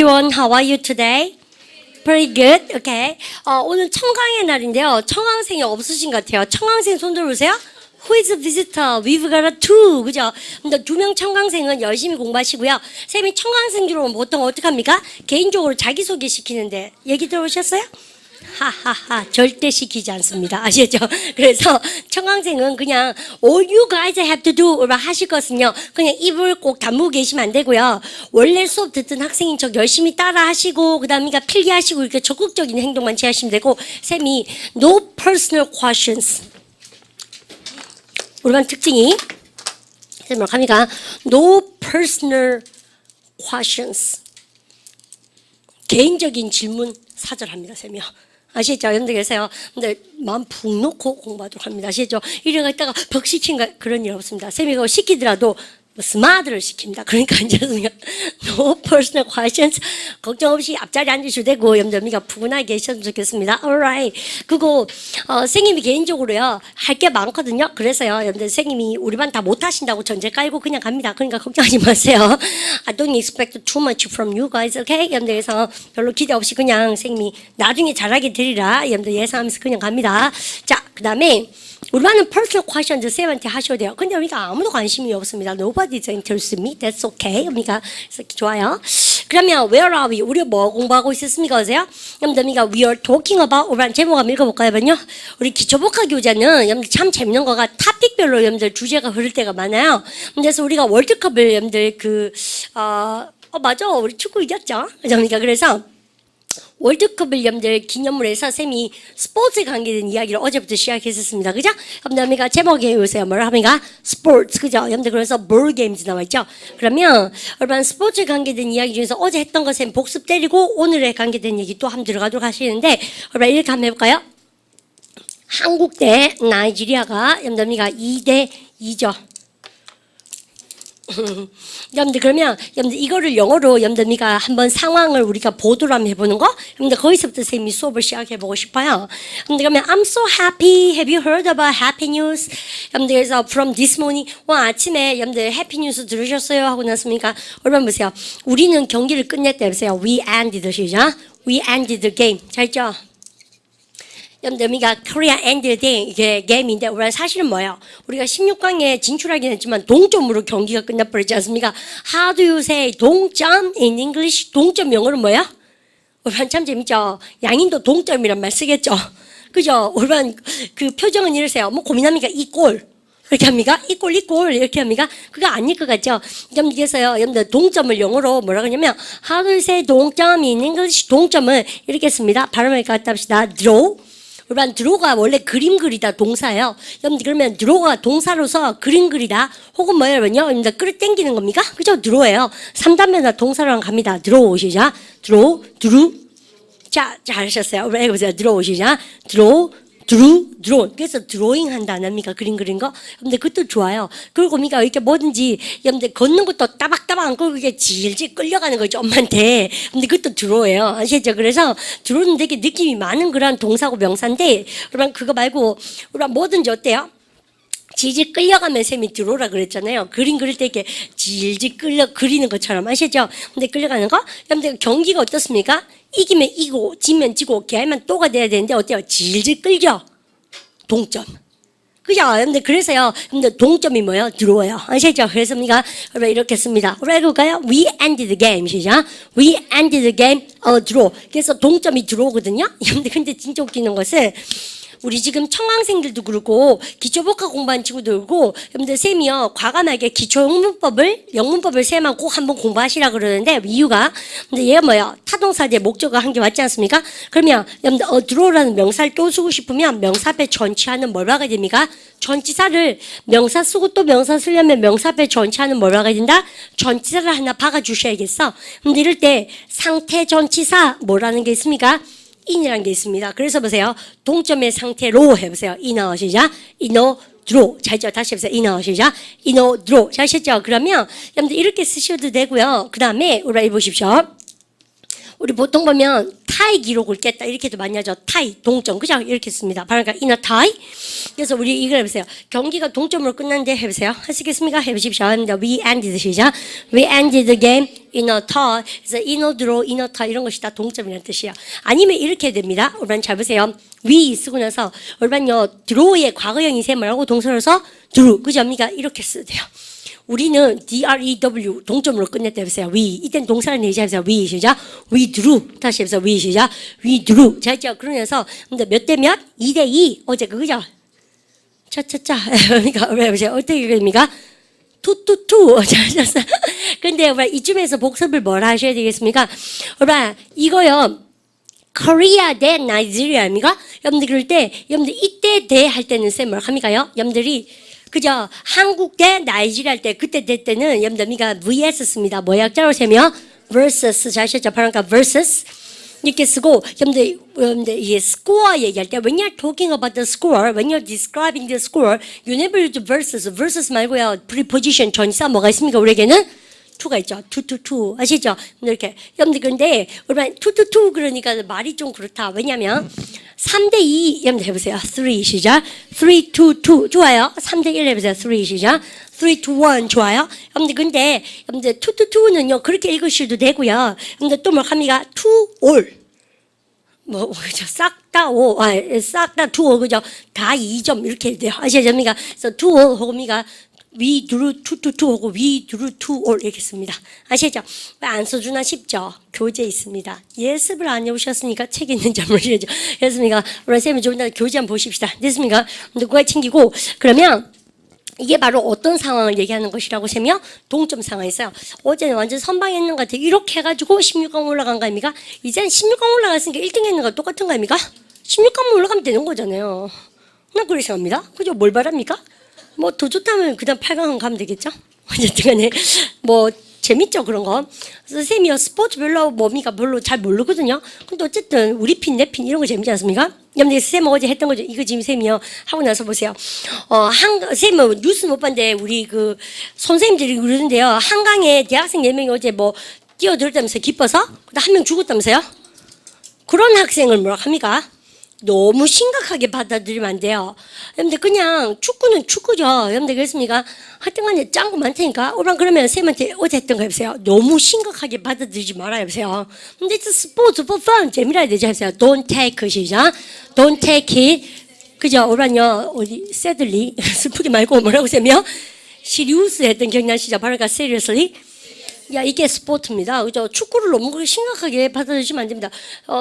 everyone. How are you today? Pretty good. Okay. 오늘 청강의 날인데요. 청강생이 없으신 것 같아요. 청강생 손 들어보세요. Who is a visitor? We've got a two. 그죠? 근데 2명 청강생은 열심히 공부하시고요. 쌤이 청강생 들어오면 보통 어떻게 합니까? 개인적으로 자기소개 시키는데 얘기 들어보셨어요? 하하하 절대 시키지 않습니다. 아시죠? 그래서 청강생은 그냥 all you guys have to do 하실 것은요. 그냥 입을 꼭 다물고 계시면 안 되고요. 원래 수업 듣던 학생인 척 열심히 따라 하시고 그 다음에 필기하시고 이렇게 적극적인 행동만 취하시면 되고 쌤이 no personal questions 우리 반 특징이 쌤 뭐라고 합니까? No personal questions 개인적인 질문 사절합니다. 쌤이요. 아시죠? 여러분들 계세요. 근데 마음 푹 놓고 공부하도록 합니다. 아시죠? 이래가 있다가 벽 시킨가 그런 일 없습니다. 쌤이 그거 시키더라도 스마트를 시킵니다. 그러니까 이제 no personal questions 걱정 없이 앞자리 앉으셔도 되고 여러분들 푸근하게 계셨으면 좋겠습니다. Alright. 그거 선생님이 개인적으로요 할 게 많거든요. 그래서요 여러분들 선생님이 우리 반 다 못하신다고 전제 깔고 그냥 갑니다. 그러니까 걱정하지 마세요. I don't expect too much from you guys. Okay? 여러분들 그래서 별로 기대 없이 그냥 선생님이 나중에 잘하게 되리라 여러분들 예상하면서 그냥 갑니다. 자, 그 다음에 우리 반은 personal questions 쌤한테 하셔야 돼요. 근데 우리가 아무도 관심이 없습니다. Nobody is interested in me. That's okay. 그러니까 좋아요. 그러면 where are we? 우리 뭐 공부하고 있었습니까? 어세요? 여러분들 we are talking about 우리 반 제목 한번 읽어볼까요? 여러분요? 우리 기초복화 교재는 여러분들 참 재밌는 거가 토픽별로 여러분들 주제가 흐를 때가 많아요. 그래서 우리가 월드컵을 여러분들 맞아. 우리 축구 이겼죠? 그러니까 그래서 월드컵을 여러분들 기념으로 해서 쌤이 스포츠에 관계된 이야기를 어제부터 시작했었습니다. 그죠? 여러분들 제목에 보세요. 뭐라 합니까? 스포츠. 그죠? 여러분들 그래서 볼 게임즈 나와 있죠? 그러면 여러분 스포츠에 관계된 이야기 중에서 어제 했던 거 쌤 복습 때리고 오늘에 관계된 얘기 또 한번 들어가도록 하시는데 여러분 이렇게 한번 해볼까요? 한국 대 나이지리아가 여러분들 2대 2죠. 여러분들 그러면 여러분들 이거를 영어로 여러분들 한번 상황을 우리가 보도를 한번 해보는 거 여러분들 거기서부터 쌤이 수업을 시작해보고 싶어요. 여러분들 그러면 I'm so happy. Have you heard about happy news? 여러분들 그래서 from this morning 오늘 아침에 여러분들 해피 뉴스 들으셨어요? 하고 났습니까? 여러분 보세요. 우리는 경기를 끝냈다 보세요. We ended 시작. We ended the game. 잘 있죠? 여러분들 우리가 Korea ended the 이게 게임인데 우리가 사실은 뭐예요? 우리가 16강에 진출하긴 했지만 동점으로 경기가 끝나버렸지 않습니까? How do you say 동점 in English? 동점 영어로 뭐예요? 우리 반 참 재밌죠? 양인도 동점이란 말 쓰겠죠? 그죠? 우리 반 그 표정은 이러세요. 뭐 고민합니까? 이 골. 이렇게 합니까? 이 골 이렇게 합니까? 그거 아닐 것 같죠? 여러분들께서요, 여러분들 동점을 영어로 뭐라고 하냐면 How do you say 동점 in English? 동점을 이렇게 씁니다. 발음을 갖다 합시다. draw. 우리 드로가 원래 그림 그리다 동사예요. 여러분들 그러면 드로가 동사로서 그림 그리다 혹은 뭐예요? 여러분들 끌어 당기는 겁니까? 그죠? 드로예요. 3단면나 동사랑 갑니다. 드로우 시작. 드로우. 자, 잘하셨어요. 우리 해보세요. 드로우 시작. 드로우. 드로우. 그래서 드로잉 한다 안 합니까? 그림 그린 거. 여러분들 그것도 좋아요. 그리고 우리가 이렇게 뭐든지 여러분들 걷는 것도 따박따박 안 끌고 이게 질질 끌려가는 거죠. 엄마한테. 근데 그것도 드로우예요. 아시죠? 그래서 드로우는 되게 느낌이 많은 그런 동사고 명사인데 여러분 그거 말고 우리가 뭐든지 어때요? 질질 끌려가면 쌤이 드로우라 그랬잖아요. 그림 그릴 때 이렇게 질질 끌려 그리는 것처럼 아시죠? 근데 끌려가는 거? 여러분들 경기가 어떻습니까? 이기면 이기고 지면 지고 걔하면 또가 돼야 되는데 어때요? 질질 끌죠? 동점. 그죠? 여러분들 그래서요. 여러분들 동점이 뭐예요? 드로워요. 아시죠? 그래서 우리가 이렇게 씁니다. 우리 해볼까요? We ended the game. 시작. We ended the game. draw. 그래서 동점이 드로우거든요. 여러분들 근데 진짜 웃기는 것은 우리 지금 청강생들도 그렇고 기초복화 공부한 친구도 그렇고 여러분들 쌤이요 과감하게 기초 영문법을 쌤하고 꼭 한번 공부하시라 그러는데 이유가 근데 얘가 뭐야 타동사 뒤에 목적어 한 개 맞지 않습니까? 그러면 여러분들 드로우라는 명사를 또 쓰고 싶으면 명사 앞에 전치하는 뭘 박아야 됩니까? 전치사를 명사 쓰고 또 명사 쓰려면 명사 앞에 전치하는 뭘 박아야 된다? 전치사를 하나 박아주셔야겠어. 근데 이럴 때 상태 전치사 뭐라는 게 있습니까? in이라는 게 있습니다. 그래서 보세요. 동점의 상태로 해보세요. inner 시작. inner draw. 잘 있죠? 다시 해보세요. inner 시작. inner draw. 잘 하셨죠? 그러면 여러분들 이렇게 쓰셔도 되고요. 그 다음에 우리 해보십시오. 우리 보통 보면 타이 기록을 깼다. 이렇게도 많이 하죠. 타이, 동점. 그죠? 이렇게 씁니다. 그러니까 in a tie. 그래서 우리 이걸 해보세요. 경기가 동점으로 끝났는데 해보세요. 하시겠습니까? 해보십시오. We ended 시작. We ended the game in a tie. 그래서 in a draw, in a tie 이런 것이 다 동점이라는 뜻이에요. 아니면 이렇게 됩니다. 여러분 잘 보세요. we 쓰고 나서 여러분요 draw의 과거형 이셈을하고 동사로서 drew. 그죠? 그러니까 이렇게 쓰야 돼요. 우리는 DREW 동점으로 끝냈다 해보세요. we 이땐 동사를 내지 해보세요. we 시작. we drew 다시 해보세요. we 시작. we drew 자 있죠. 그러면서 근데 몇 대 몇? 2대 2 어제 그거죠. 차차차 그러니까 해보세요. 어떻게 됩니까? 2-2 잘하셨어요. 근데 여러분 이쯤에서 복습을 뭘 하셔야 되겠습니까? 여러분 이거요. 코리아 대 나이지리아입니까? 여러분들 그럴 때 여러분들 이때 대 할 때는 쌤 뭘 합니까요? 여러분들이 그죠? 한국 대 나이지리아 할 때 그때 대 때는 여러분들 우리가 vs 씁니다. 뭐 약자로 세면 versus 자셨죠? 그러니까 versus 이렇게 쓰고 여러분들 이게 score 얘기할 때 when you're talking about the score, when you're describing the score, you never use versus 말고요. preposition 전치사 뭐가 있습니까? 우리에게는 to가 있죠. 2-2 아시죠? 이렇게 여러분들 근데 우리가 2-2 그러니까 말이 좀 그렇다. 왜냐면 3대2 여러분들 해보세요. 3 시작. 3-2 좋아요. 3대1 해보세요. 3 시작. 3-1 좋아요. 여러분들 근데 여러분들 2-2는요 그렇게 읽으셔도 되고요. 여러분들 또 뭐 합니까? 2-all 뭐 그죠? 싹다 5, 싹다 2 그죠? 다 2점 이렇게 돼요. 아시죠? 그러니까 그래서 2-all 하고 우리가 we drew 2-2 하고 we drew 2-all 이렇게 씁니다. 아시죠? 안 써주나 싶죠? 교재 있습니다. 예습을 안 해오셨으니까 책 있는지 한번 보시죠. 됐습니까? 우리 쌤이 좀 더 교재 한번 보십시다. 됐습니까? 누구가 챙기고 그러면 이게 바로 어떤 상황을 얘기하는 것이라고 세며 동점 상황이 있어요. 어제는 완전 선방했는 것 같아요. 이렇게 해가지고 16강 올라간 거 아닙니까? 이제는 16강 올라갔으니까 1등 했는 거 똑같은 거 아닙니까? 16강만 올라가면 되는 거잖아요. 난 그렇게 생각합니다. 그죠? 뭘 바랍니까? 뭐 더 좋다면 그다음 8강 가면 되겠죠? 어쨌든 간에 뭐 재밌죠 그런 거. 그래서 쌤이요 스포츠 별로 뭡니까 별로 잘 모르거든요. 근데 어쨌든 우리 핀 내 핀 이런 거 재밌지 않습니까? 여러분들 쌤 어제 했던 거죠. 이거 지금 쌤이요 하고 나서 보세요. 쌤은 뉴스 못 봤는데 우리 그 선생님들이 그러는데요. 한강에 대학생 4명이 어제 뭐 뛰어들었다면서 기뻐서 한 명 죽었다면서요? 그런 학생을 뭐라 합니까? 너무 심각하게 받아들이면 안 돼요. 여러분들 그냥 축구는 축구죠. 여러분들 그렇습니까? 하여튼 간에 짱구 많다니까. 그러면 쌤한테 어제 했던 거 해보세요. 너무 심각하게 받아들이지 말아요. 해보세요. 근데 스포츠 for fun 재미라 해야 되죠. 해보세요. Don't take 시작. Don't take it. 그죠? 오란요 어디 sadly 슬프게 말고 뭐라고 쌤이요? 시리우스 했던 기억나시죠? 바로 그 seriously. 야 이게 스포츠입니다. 그죠? 축구를 너무 심각하게 받아들이시면 안 됩니다.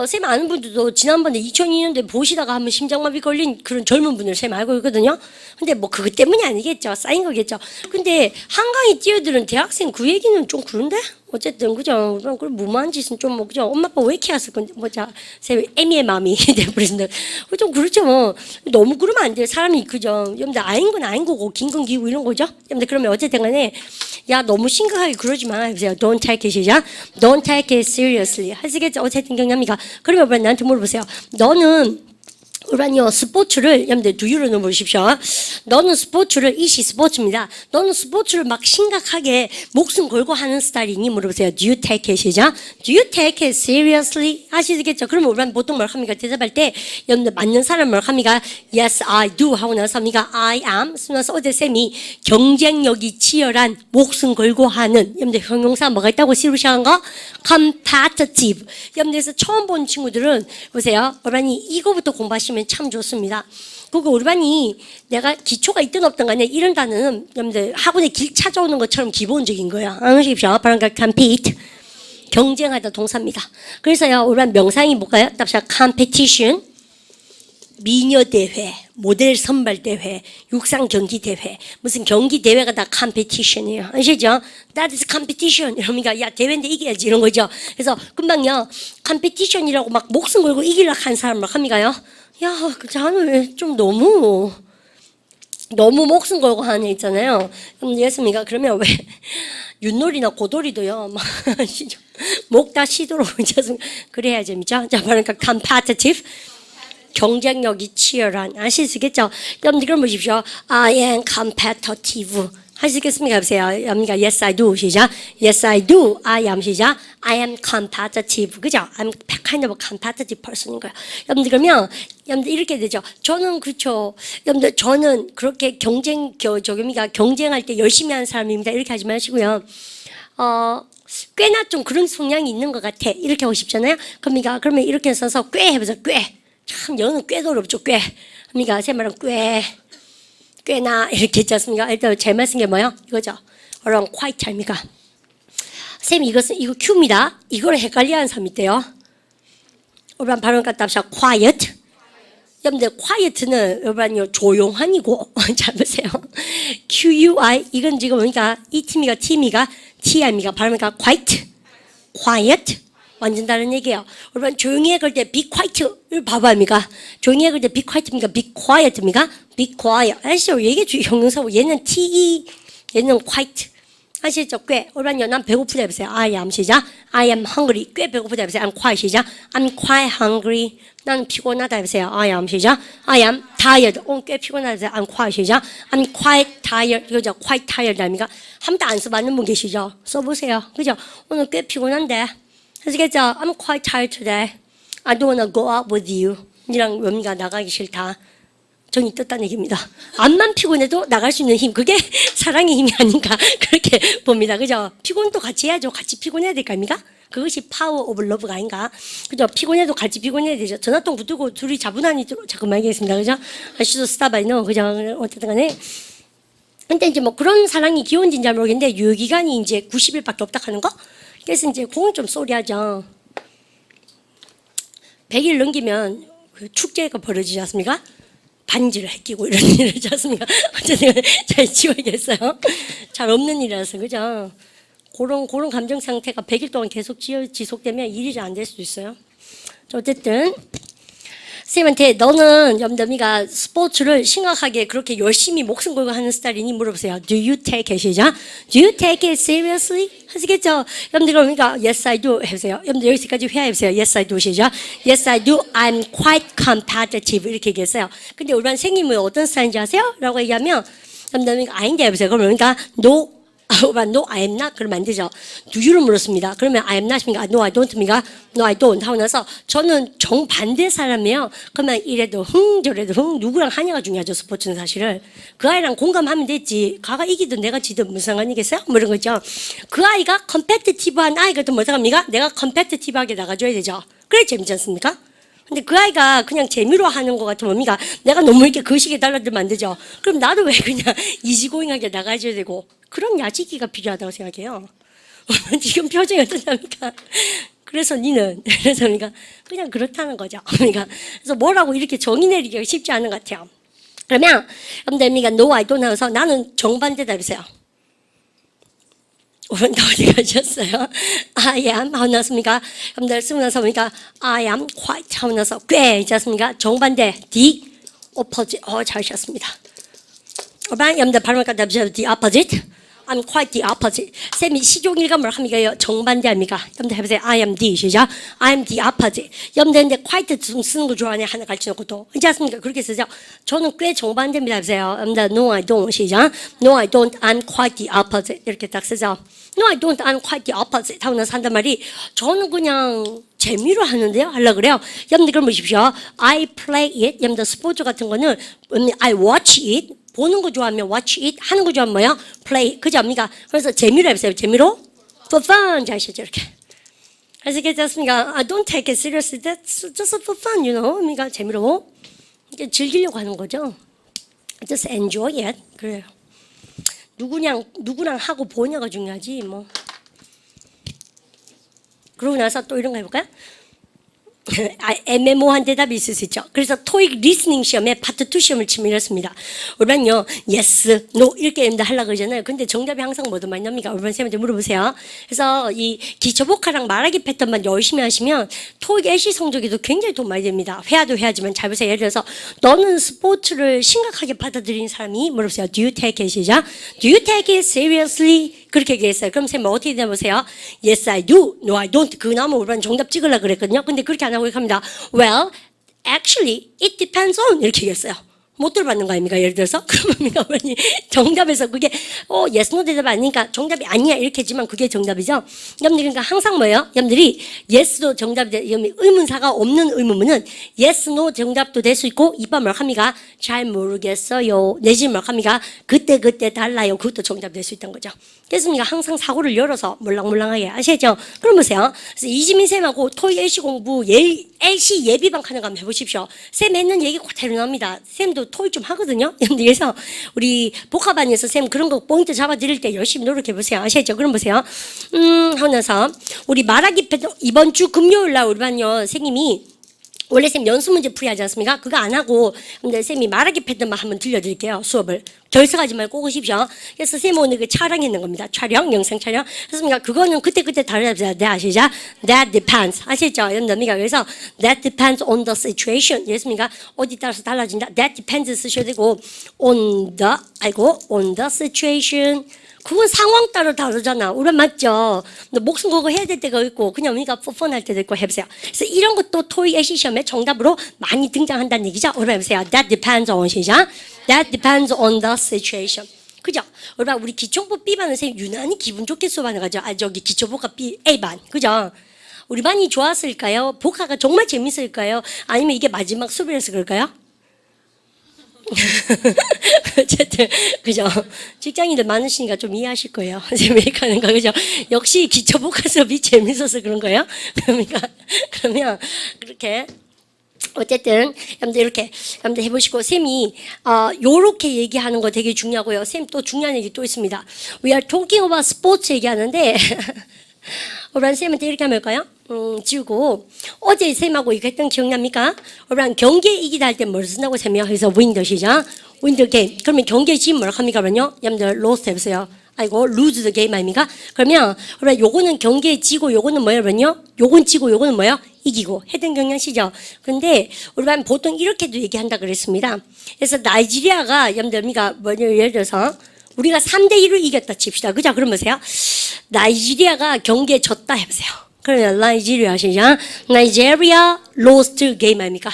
쌤 아는 분들도 지난번에 2002년도에 보시다가 한번 심장마비 걸린 그런 젊은 분을 쌤 알고 있거든요. 근데 뭐 그것 때문이 아니겠죠. 쌓인 거겠죠. 근데 한강에 뛰어드는 대학생 그 얘기는 좀 그런데? 어쨌든 그죠? 그럼 무모한 짓은 좀 뭐 그죠? 엄마 아빠 왜 이렇게 했을 건지 뭐자 쌤 애미의 마음이 돼버리는데 좀 그렇죠. 뭐 너무 그러면 안 돼요. 사람이 그죠? 여러분들 아닌 건 아닌 거고 긴 건 기고 이런 거죠. 여러분들 그러면 어쨌든간에 야 너무 심각하게 그러지 마. 해보세요. Don't take it 시작. Don't take it seriously. 하시겠죠? 어쨌든 경험이가 그러면 왜 나한테 물어보세요. 너는 우란요 스포츠를 여러분들 두유로 넣어보십시오. 너는 스포츠를 이시 스포츠입니다. 너는 스포츠를 막 심각하게 목숨 걸고 하는 스타일이니 물어보세요. Do you take it 시작. Do you take it seriously? 아시겠죠? 그러면 우란 보통 뭘 합니까? 대답할 때 여러분들 맞는 사람 뭘 합니까? Yes I do 하고 나서 합니까? I am 쓰면서 어제 쌤이 경쟁력이 치열한 목숨 걸고 하는 여러분들 형용사 뭐가 있다고 시루시한 거? Competitive. 여러분들에서 처음 본 친구들은 보세요. 우란이 이거부터 공부하시면 참 좋습니다. 그리고 우리 반이 내가 기초가 있든 없든 간에 이런 단어는 여러분들 학원에 길 찾아오는 것처럼 기본적인 거예요. 아시겠죠? 바로 compete. 경쟁하다 동사입니다. 그래서요, 우리 반 명상이 뭘까요? 답사 competition. 미녀 대회, 모델 선발 대회, 육상 경기 대회, 무슨 경기 대회가 다 컴피티션이에요. 아시죠? That is competition. 이러니까 야 대회인데 이겨야지 이런 거죠. 그래서 금방요 컴피티션이라고 막 목숨 걸고 이기려고 한 사람 막 합니까요? 야, 그 자는 왜 좀 너무 목숨 걸고 하는 애 있잖아요. 이해했습니까? 그러면 왜 윷놀이나 고돌이도요 막 목 다 쉬도록 그래야 재밌죠. 자, 그러니까 competitive. 경쟁력이 치열한 아시겠죠? 여러분들 그럼 보십시오. I am competitive 하시겠습니까? 해보세요. 그러니까 yes I do 시작. yes I do. I am 시작. I am competitive. 그죠? I'm kind of a competitive person인 거예요. 여러분들 그러면 여러분들 이렇게 되죠. 저는 그렇죠. 여러분들 저는 그렇게 경쟁할 때 열심히 하는 사람입니다. 이렇게 하지 마시고요. 꽤나 좀 그런 성향이 있는 것 같아. 이렇게 하고 싶잖아요. 그러면 이렇게 써서 꽤 해보세요. 꽤. 참 영어는 꽤도 어렵죠. 꽤. 그러니까 제 말은 꽤나 이렇게 있지 않습니까? 일단 제 말씀 게 뭐예요? 이거죠. around quite 아닙니까? 쌤 이거 Q입니다. 이걸 헷갈려하는 사람이 있대요. 여러분 발음 갖다 합시다. quiet. 여러분들 quiet는 여러분 조용한이고 잘 보세요. QUI 이건 지금 그러니까 이 팀이가 TI입니까? 발음이니까 quiet. 완전 다른 얘기예요. 여러분 조용히 해 그럴 때 be quiet를 봐봐입니까? 조용히 해 그럴 때 be quiet입니까? be quiet입니까? be quiet. 아시죠? 이게 형용사고 얘는 TE 얘는 quiet. 아시죠? 꽤. 여러분 난 배고프다 해보세요. I am 시작. I am hungry. 꽤 배고프다 해보세요. I'm quite 시작. I'm quite hungry. 나는 피곤하다 해보세요. I am 시작. I am tired. 꽤 피곤하다 해보세요. I'm quite 시작. I'm quite tired. 이거죠. quite tired 아닙니까? 한 번도 안 써봤는 분 계시죠? 써보세요. 그죠? 오늘 꽤 피곤한데. 아시겠죠? I'm quite tired today. I don't wanna go out with you. 니랑 뭡니까? 나가기 싫다. 정이 떴다는 얘기입니다. 암만 피곤해도 나갈 수 있는 힘. 그게 사랑의 힘이 아닌가. 그렇게 봅니다. 그죠? 피곤도 같이 해야죠. 같이 피곤해야 될 거 아닙니까? 그것이 파워 오브 러브가 아닌가. 그죠? 피곤해도 같이 피곤해야 되죠. 전화통 붙들고 둘이 자분하니 잠깐만 얘기했습니다. 그죠? 아시죠? 스타바이노. 그죠? 어쨌든 간에. 근데 이제 뭐 그런 사랑이 귀여운지는 잘 모르겠는데 유효기간이 이제 90일밖에 없다 하는 거? 그래서 이제 그건 좀 쏘리하죠. 100일 넘기면 그 축제가 벌어지지 않습니까? 반지를 해끼고 이런 일을 하지 않습니까? 어쨌든 잘 지워야겠어요. 잘 없는 일이라서 그죠? 그런 감정 상태가 100일 동안 계속 지속되면 일이 잘 안 될 수도 있어요. 어쨌든 쌤한테 너는 염담이가 스포츠를 심각하게 그렇게 열심히 목숨 걸고 하는 스타일이니 물어보세요. Do you take it? 시작. Do you take it seriously? 하시겠죠? 여러분들 그러니까 yes I do 해보세요. 여러분들 여기까지 회화해보세요. yes I do 시작. yes I do. I'm quite competitive 이렇게 얘기했어요. 근데 우리 반 선생님은 어떤 스타일인지 아세요? 라고 얘기하면 염담이가 아닌데 해보세요. 그러니까 no. No, I am not. 그러면 안 되죠. Do you를 물었습니다. 그러면 I am not입니까? No, I don't입니까? No, I don't. 하고 나서 저는 정반대 사람이에요. 그러면 이래도 저래도 누구랑 하냐가 중요하죠. 스포츠는 사실은. 그 아이랑 공감하면 됐지. 가가 이기든 내가 지든 무슨 상관이겠어요? 뭐 이런 거죠. 그 아이가 컴페티티브한 아이거든 뭐 생각합니까? 내가 컴페티티브하게 나가줘야 되죠. 그래 재밌지 않습니까? 근데 그 아이가 그냥 재미로 하는 것 같으면 뭡니까? 내가 너무 이렇게 그 식에 달라들면 안 되죠. 그럼 나도 왜 그냥 이지고잉하게 나가줘야 되고 그런 야지기가 필요하다고 생각해요. 지금 표정이 어떠십니까? 그래서 니는 그래서 그냥 그렇다는 거죠. 그래서 뭐라고 이렇게 정의 내리기가 쉽지 않은 것 같아요. 그러면 여러분들 no I don't 하면서 나는 정반대다 해보세요. 오늘 어디 가셨어요? I am 하고 나섭니까? 여러분들 쓰고 나서 보니까 I am quite 하고 나서 꽤 있지 않습니까? 정반대 the opposite. 잘하셨습니다. 여러분들 발음을 갖다 주세요. The opposite. I'm quite the opposite. 쌤이 시종일관을 합니까? 정반대 아닙니까? 여러분들 해보세요. I am the 시작. I am the opposite. 여러분들 근데 quite 쓰는 거 좋아하네. 하나 가르쳐 놓고도. 있지 않습니까? 그렇게 쓰죠. 저는 꽤 정반대입니다. 해보세요. 여러분들 no I don't 시작. No I don't. I'm quite the opposite. 이렇게 딱 쓰죠. No I don't. I'm quite the opposite. 하고 나서 한단 말이 저는 그냥 재미로 하는데요. 하려고 그래요. 여러분들 그럼 보십시오. I play it. 여러분들 스포츠 같은 거는 I watch it. 보는 거 좋아하면 watch it, 하는 거 좋아하면 뭐야? play. 그죠? 합니까? 그래서 재미로 해보세요. 재미로? for fun. 잘 하시죠, 이렇게. 그래서 괜찮습니까? I don't take it seriously. That's just for fun, you know. 그러니까 재미로. 이렇게 즐기려고 하는 거죠. Just enjoy it. 그래요. 누구랑 하고 보냐가 중요하지, 뭐. 그러고 나서 또 이런 거 해볼까요? 애매모호한 대답이 있을 수 있죠. 그래서 토익 리스닝 시험에 파트 2 시험을 치면 이렇습니다. 우리는요, yes, no 이렇게 하려고 그러잖아요. 근데 정답이 항상 뭐든 많이 납니까? 우리 선생님한테 물어보세요. 그래서 이 기초복화랑 말하기 패턴만 열심히 하시면 토익 애시 성적에도 굉장히 도움 많이 됩니다. 회화도 회화지만 잘 보세요. 예를 들어서 너는 스포츠를 심각하게 받아들이는 사람이 물어보세요. Do you take it? 시작. Do you take it seriously? 그렇게 얘기했어요. 그럼 선생님 어떻게 되보세요? Yes, I do. No, I don't. 그거 나오면 우리는 정답 찍으려고 그랬거든요. 근데 그렇게 안 하고 이렇게 합니다. Well, actually, it depends on. 이렇게 얘기했어요. 못 들어봤는 거 아닙니까? 예를 들어서 그러면 정답에서 그게 yes no 대답 아니니까 정답이 아니야 이렇게 했지만 그게 정답이죠. 여러분들 그러니까 항상 뭐예요? 여러분들이 yes도 정답이 의문사가 없는 의문문은 yes no 정답도 될 수 있고 이번 뭐합니까? 잘 모르겠어요 내지는 뭐합니까? 그때 달라요 그것도 정답 될 수 있다는 거죠. 그래서 우리가 항상 사고를 열어서 몰랑몰랑하게 아시죠? 그럼 보세요. 그래서 이지민 쌤하고 토익 LC 공부 LC 예비반 하는 거 한번 해보십시오. 쌤 했는 얘기 그대로 나옵니다. 쌤도 토익 좀 하거든요. 그래서 우리 복합반에서 쌤 그런 거 포인트 잡아드릴 때 열심히 노력해보세요. 아시죠? 그럼 보세요. 하고 나서 우리 말하기 패드 이번 주 금요일 날 우리 반요 선생님이 원래 쌤 연습 문제 풀이 하지 않습니까? 그거 안 하고 근데 쌤이 말하기 패드만 한번 들려드릴게요. 수업을. 결석하지 말고 꼭 오십시오. 그래서 쌤 오늘 그 촬영했는 겁니다. 촬영, 영상 촬영. 그래서 그거는 그때 다르다. 네, 아시죠? That depends. 아시죠? 여러분들 그래서 that depends on the situation. 그렇습니까? 어디 따라서 달라진다. That depends 쓰셔야 되고 on the situation. 그건 상황 따라 다르잖아. 우리 맞죠? 목숨 걸고 해야 될 때가 있고 그냥 우리가 뻔뻔할 때도 있고 해보세요. 그래서 이런 것도 토익 LC 시험에 정답으로 많이 등장한다는 얘기죠. 우리 해보세요. That depends on 시작. That depends on the situation. 그죠? 우리 기초법 B반은 선생님 유난히 기분 좋게 수업하는 거죠. 기초법과 A반. 그죠? 우리 반이 좋았을까요? 복화가 정말 재밌을까요? 아니면 이게 마지막 수업이라서 그럴까요? 어쨌든 그죠? 직장인들 많으시니까 좀 이해하실 거예요. 선생님이 하는 거 그죠? 역시 기초복화 수업이 재밌어서 그런 거예요. 그러면 그렇게 어쨌든 여러분들 이렇게 여러분들 해보시고 쌤이 요렇게 얘기하는 거 되게 중요하고요. 쌤 또 중요한 얘기 또 있습니다. We are talking about sports 얘기하는데 우리 쌤한테 이렇게 하면 할까요? 지우고 어제 쌤하고 이거 했던 기억납니까? 우리 경기에 이기다 할 때 뭘 쓴다고 쌤이요? 그래서 win 시작 win the game. 그러면 경기에 지면 뭐라고 합니까? 그러면요 여러분들 lost 해보세요. 아이고 lose the game 아닙니까? 그러면 우리 요거는 경기에 지고 요거는 뭐예요? 그러면요 요건 지고 요거는 뭐예요? 이기고 했던 경향시죠. 근데 우리 반 보통 이렇게도 얘기한다 그랬습니다. 그래서 나이지리아가 여러분들 예를 들어서 우리가 3대1로 이겼다 칩시다. 그죠? 그럼 보세요. 나이지리아가 경기에 졌다 해보세요. 그러면 나이지리아 시작. Nigeria lost game 아닙니까?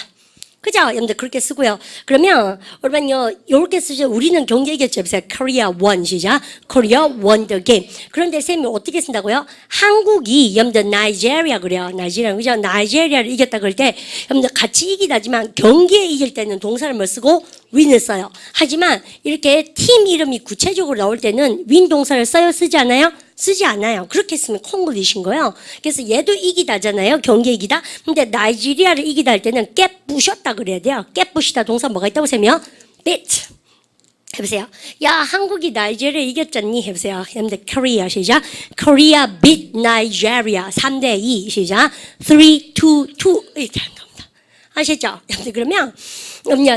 그죠? 여러분들 그렇게 쓰고요. 그러면 여러분요 이렇게 쓰죠. 우리는 경기 이겼죠. 보세요. Korea won 시작. Korea won the game. 그런데 쌤이 어떻게 쓴다고요? 한국이 여러분들 Nigeria 그래요. 나이지리아 그죠? 나이지리아를 이겼다 그럴 때 여러분들 같이 이기다지만 경기에 이길 때는 동사를 뭐 쓰고 win을 써요. 하지만 이렇게 팀 이름이 구체적으로 나올 때는 win 동사를 써요? 쓰지 않아요? 쓰지 않아요. 그렇게 쓰면 콩글리신 거예요. 그래서 얘도 이기다잖아요. 경기에 이기다. 근데 나이지리아를 이기다 할 때는 깨부셨다 그래야 돼요. 깨부시다 동사 뭐가 있다고 세면 beat. 해보세요. 야 한국이 나이지리아 이겼잖니 해보세요. 여러분들 Korea 시작. Korea beat Nigeria 3대2 시작. 3-2-2 이렇게 하는 겁니다. 아시죠? 여러분들 그러면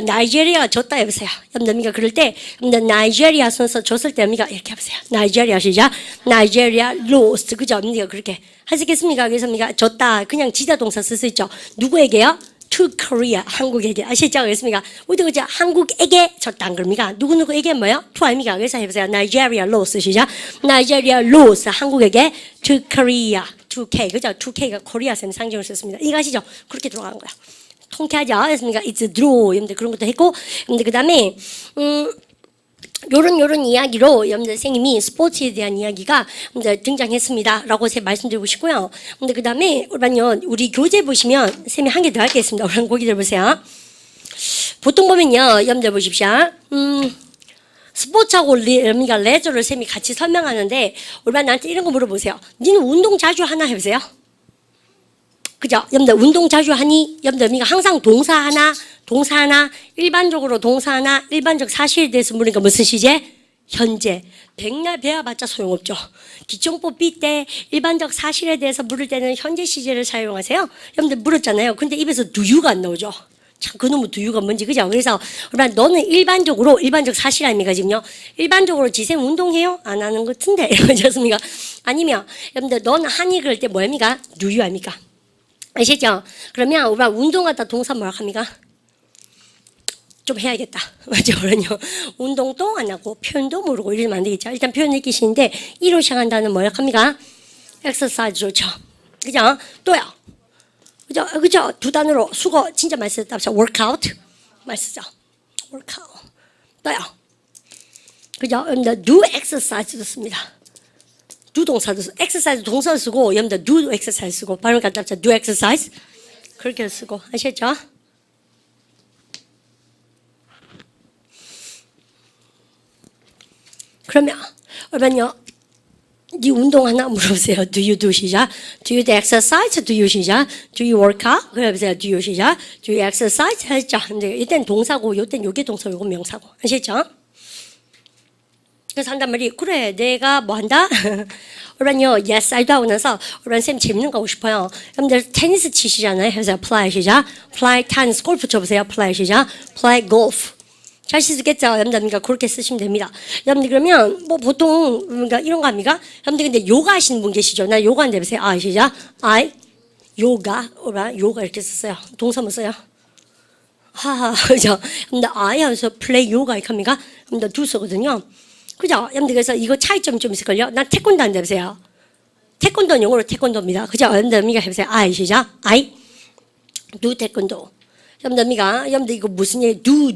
나이지리아 졌다 해보세요. 여러분들 그럴 때 여러분들 나이지리아 선수 졌을 때 이렇게 해보세요. 나이지리아 시작. 나이지리아 lost 그죠? 여러분들 그렇게 하시겠습니까? 그래서 졌다 그냥 지다 동사 쓸 수 있죠. 누구에게요? To Korea 한국에게 아시죠? 그렇습니까? 우리도 그죠? 한국에게 졌다 안 그럽니까? 누구에게 뭐요? To 아닙니까? 그래서 해보세요. Nigeria lost 시작. Nigeria lost 한국에게 to Korea 2K 그죠? 2K가 코리아 쌤 상징을 썼습니다. 이거 아시죠? 그렇게 들어가는 거예요. 통쾌하죠? 그랬습니까? It's draw. 여러분들 그런 것도 했고, 여러분들 그 다음에 요런 이야기로 여러분들 선생님이 스포츠에 대한 이야기가 등장했습니다라고 제가 말씀드리고 싶고요. 근데 그 다음에 우리 교재 보시면 쌤이 한 개 더 할겠습니다. 우리 거기들 보세요. 보통 보면요, 여러분들 보십시오. 스포츠하고 레저를 쌤이 같이 설명하는데 우리 나한테 이런 거 물어보세요. 니는 운동 자주 하나 해보세요. 그죠? 여러분들 운동 자주 하니? 여러분들 항상 동사 하나, 일반적으로 동사 하나, 일반적 사실에 대해서 물으니까 무슨 시제? 현재. 백날 배워봤자 소용없죠. 기초법 B 때 일반적 사실에 대해서 물을 때는 현재 시제를 사용하세요. 여러분들 물었잖아요. 근데 입에서 do유가 안 나오죠. 참 그놈의 do유가 뭔지 그죠? 그래서 너는 일반적 사실 아닙니까 지금요? 일반적으로 지생 운동해요? 안 하는 것 같은데 이러셨습니까? 아니면 여러분들 너는 하니 그럴 때 뭐합니까? do유 아닙니까? 아시죠? 그러면 우리가 운동하다 동사 뭐라고 합니까? 좀 해야겠다. 맞죠? 그럼요. 운동도 안 하고 표현도 모르고 이러면 안 되겠죠. 일단 표현 느끼시는데 이로 시작한다는 뭐라고 합니까? exercise 좋죠. 그죠? 또요. 그죠? 두 단어로 수거 진짜 많이 쓰다. workout 많이 쓰죠. workout. 또요. 그죠? 여러분들 do exercise도 씁니다. do 동사도 쓰고 exercise 동사 쓰고 여러분들 do exercise 쓰고 발음 갖다 합쳐 do exercise 그렇게 쓰고 아시겠죠? 그러면 여러분요 이 운동 하나 물어보세요. Do you do 시작? Do you do exercise? Do you 시작? Do you work out? 그래보세요. Do you 시작? Do you exercise? 했죠. 근데 이땐 동사고 이땐 요게 동사 요거 명사고 아시겠죠? 그래서 한단 말이 그래 내가 뭐 한다? 그러면요 yes I do 하고 나서 그러면 쌤 재밌는 거 하고 싶어요. 여러분들 테니스 치시잖아요. 그래서 play 시작. play tennis 골프 쳐보세요. play 시작. play golf. 잘 쓰겠죠? 여러분들 그렇게 쓰시면 됩니다. 여러분들 그러면 뭐 보통 그러니까 이런 거 합니까? 여러분들 근데 요가 하시는 분 계시죠? 나 요가 하는데 보세요. 아 시작. I 요가 요가 이렇게 썼어요. 동사 뭐 써요? 하하 그죠? 여러분들 I 하면서 play 요가 이렇게 합니까? 여러분들 do 쓰거든요. 그죠? 여러분들 그래서 이거 차이점이 좀 있을걸요? 난 태권도 하는데 보세요. 태권도는 영어로 태권도입니다. 그죠? 여러분들 해보세요. I 시작. I do 태권도. 여러분들 이거 무슨 얘기? do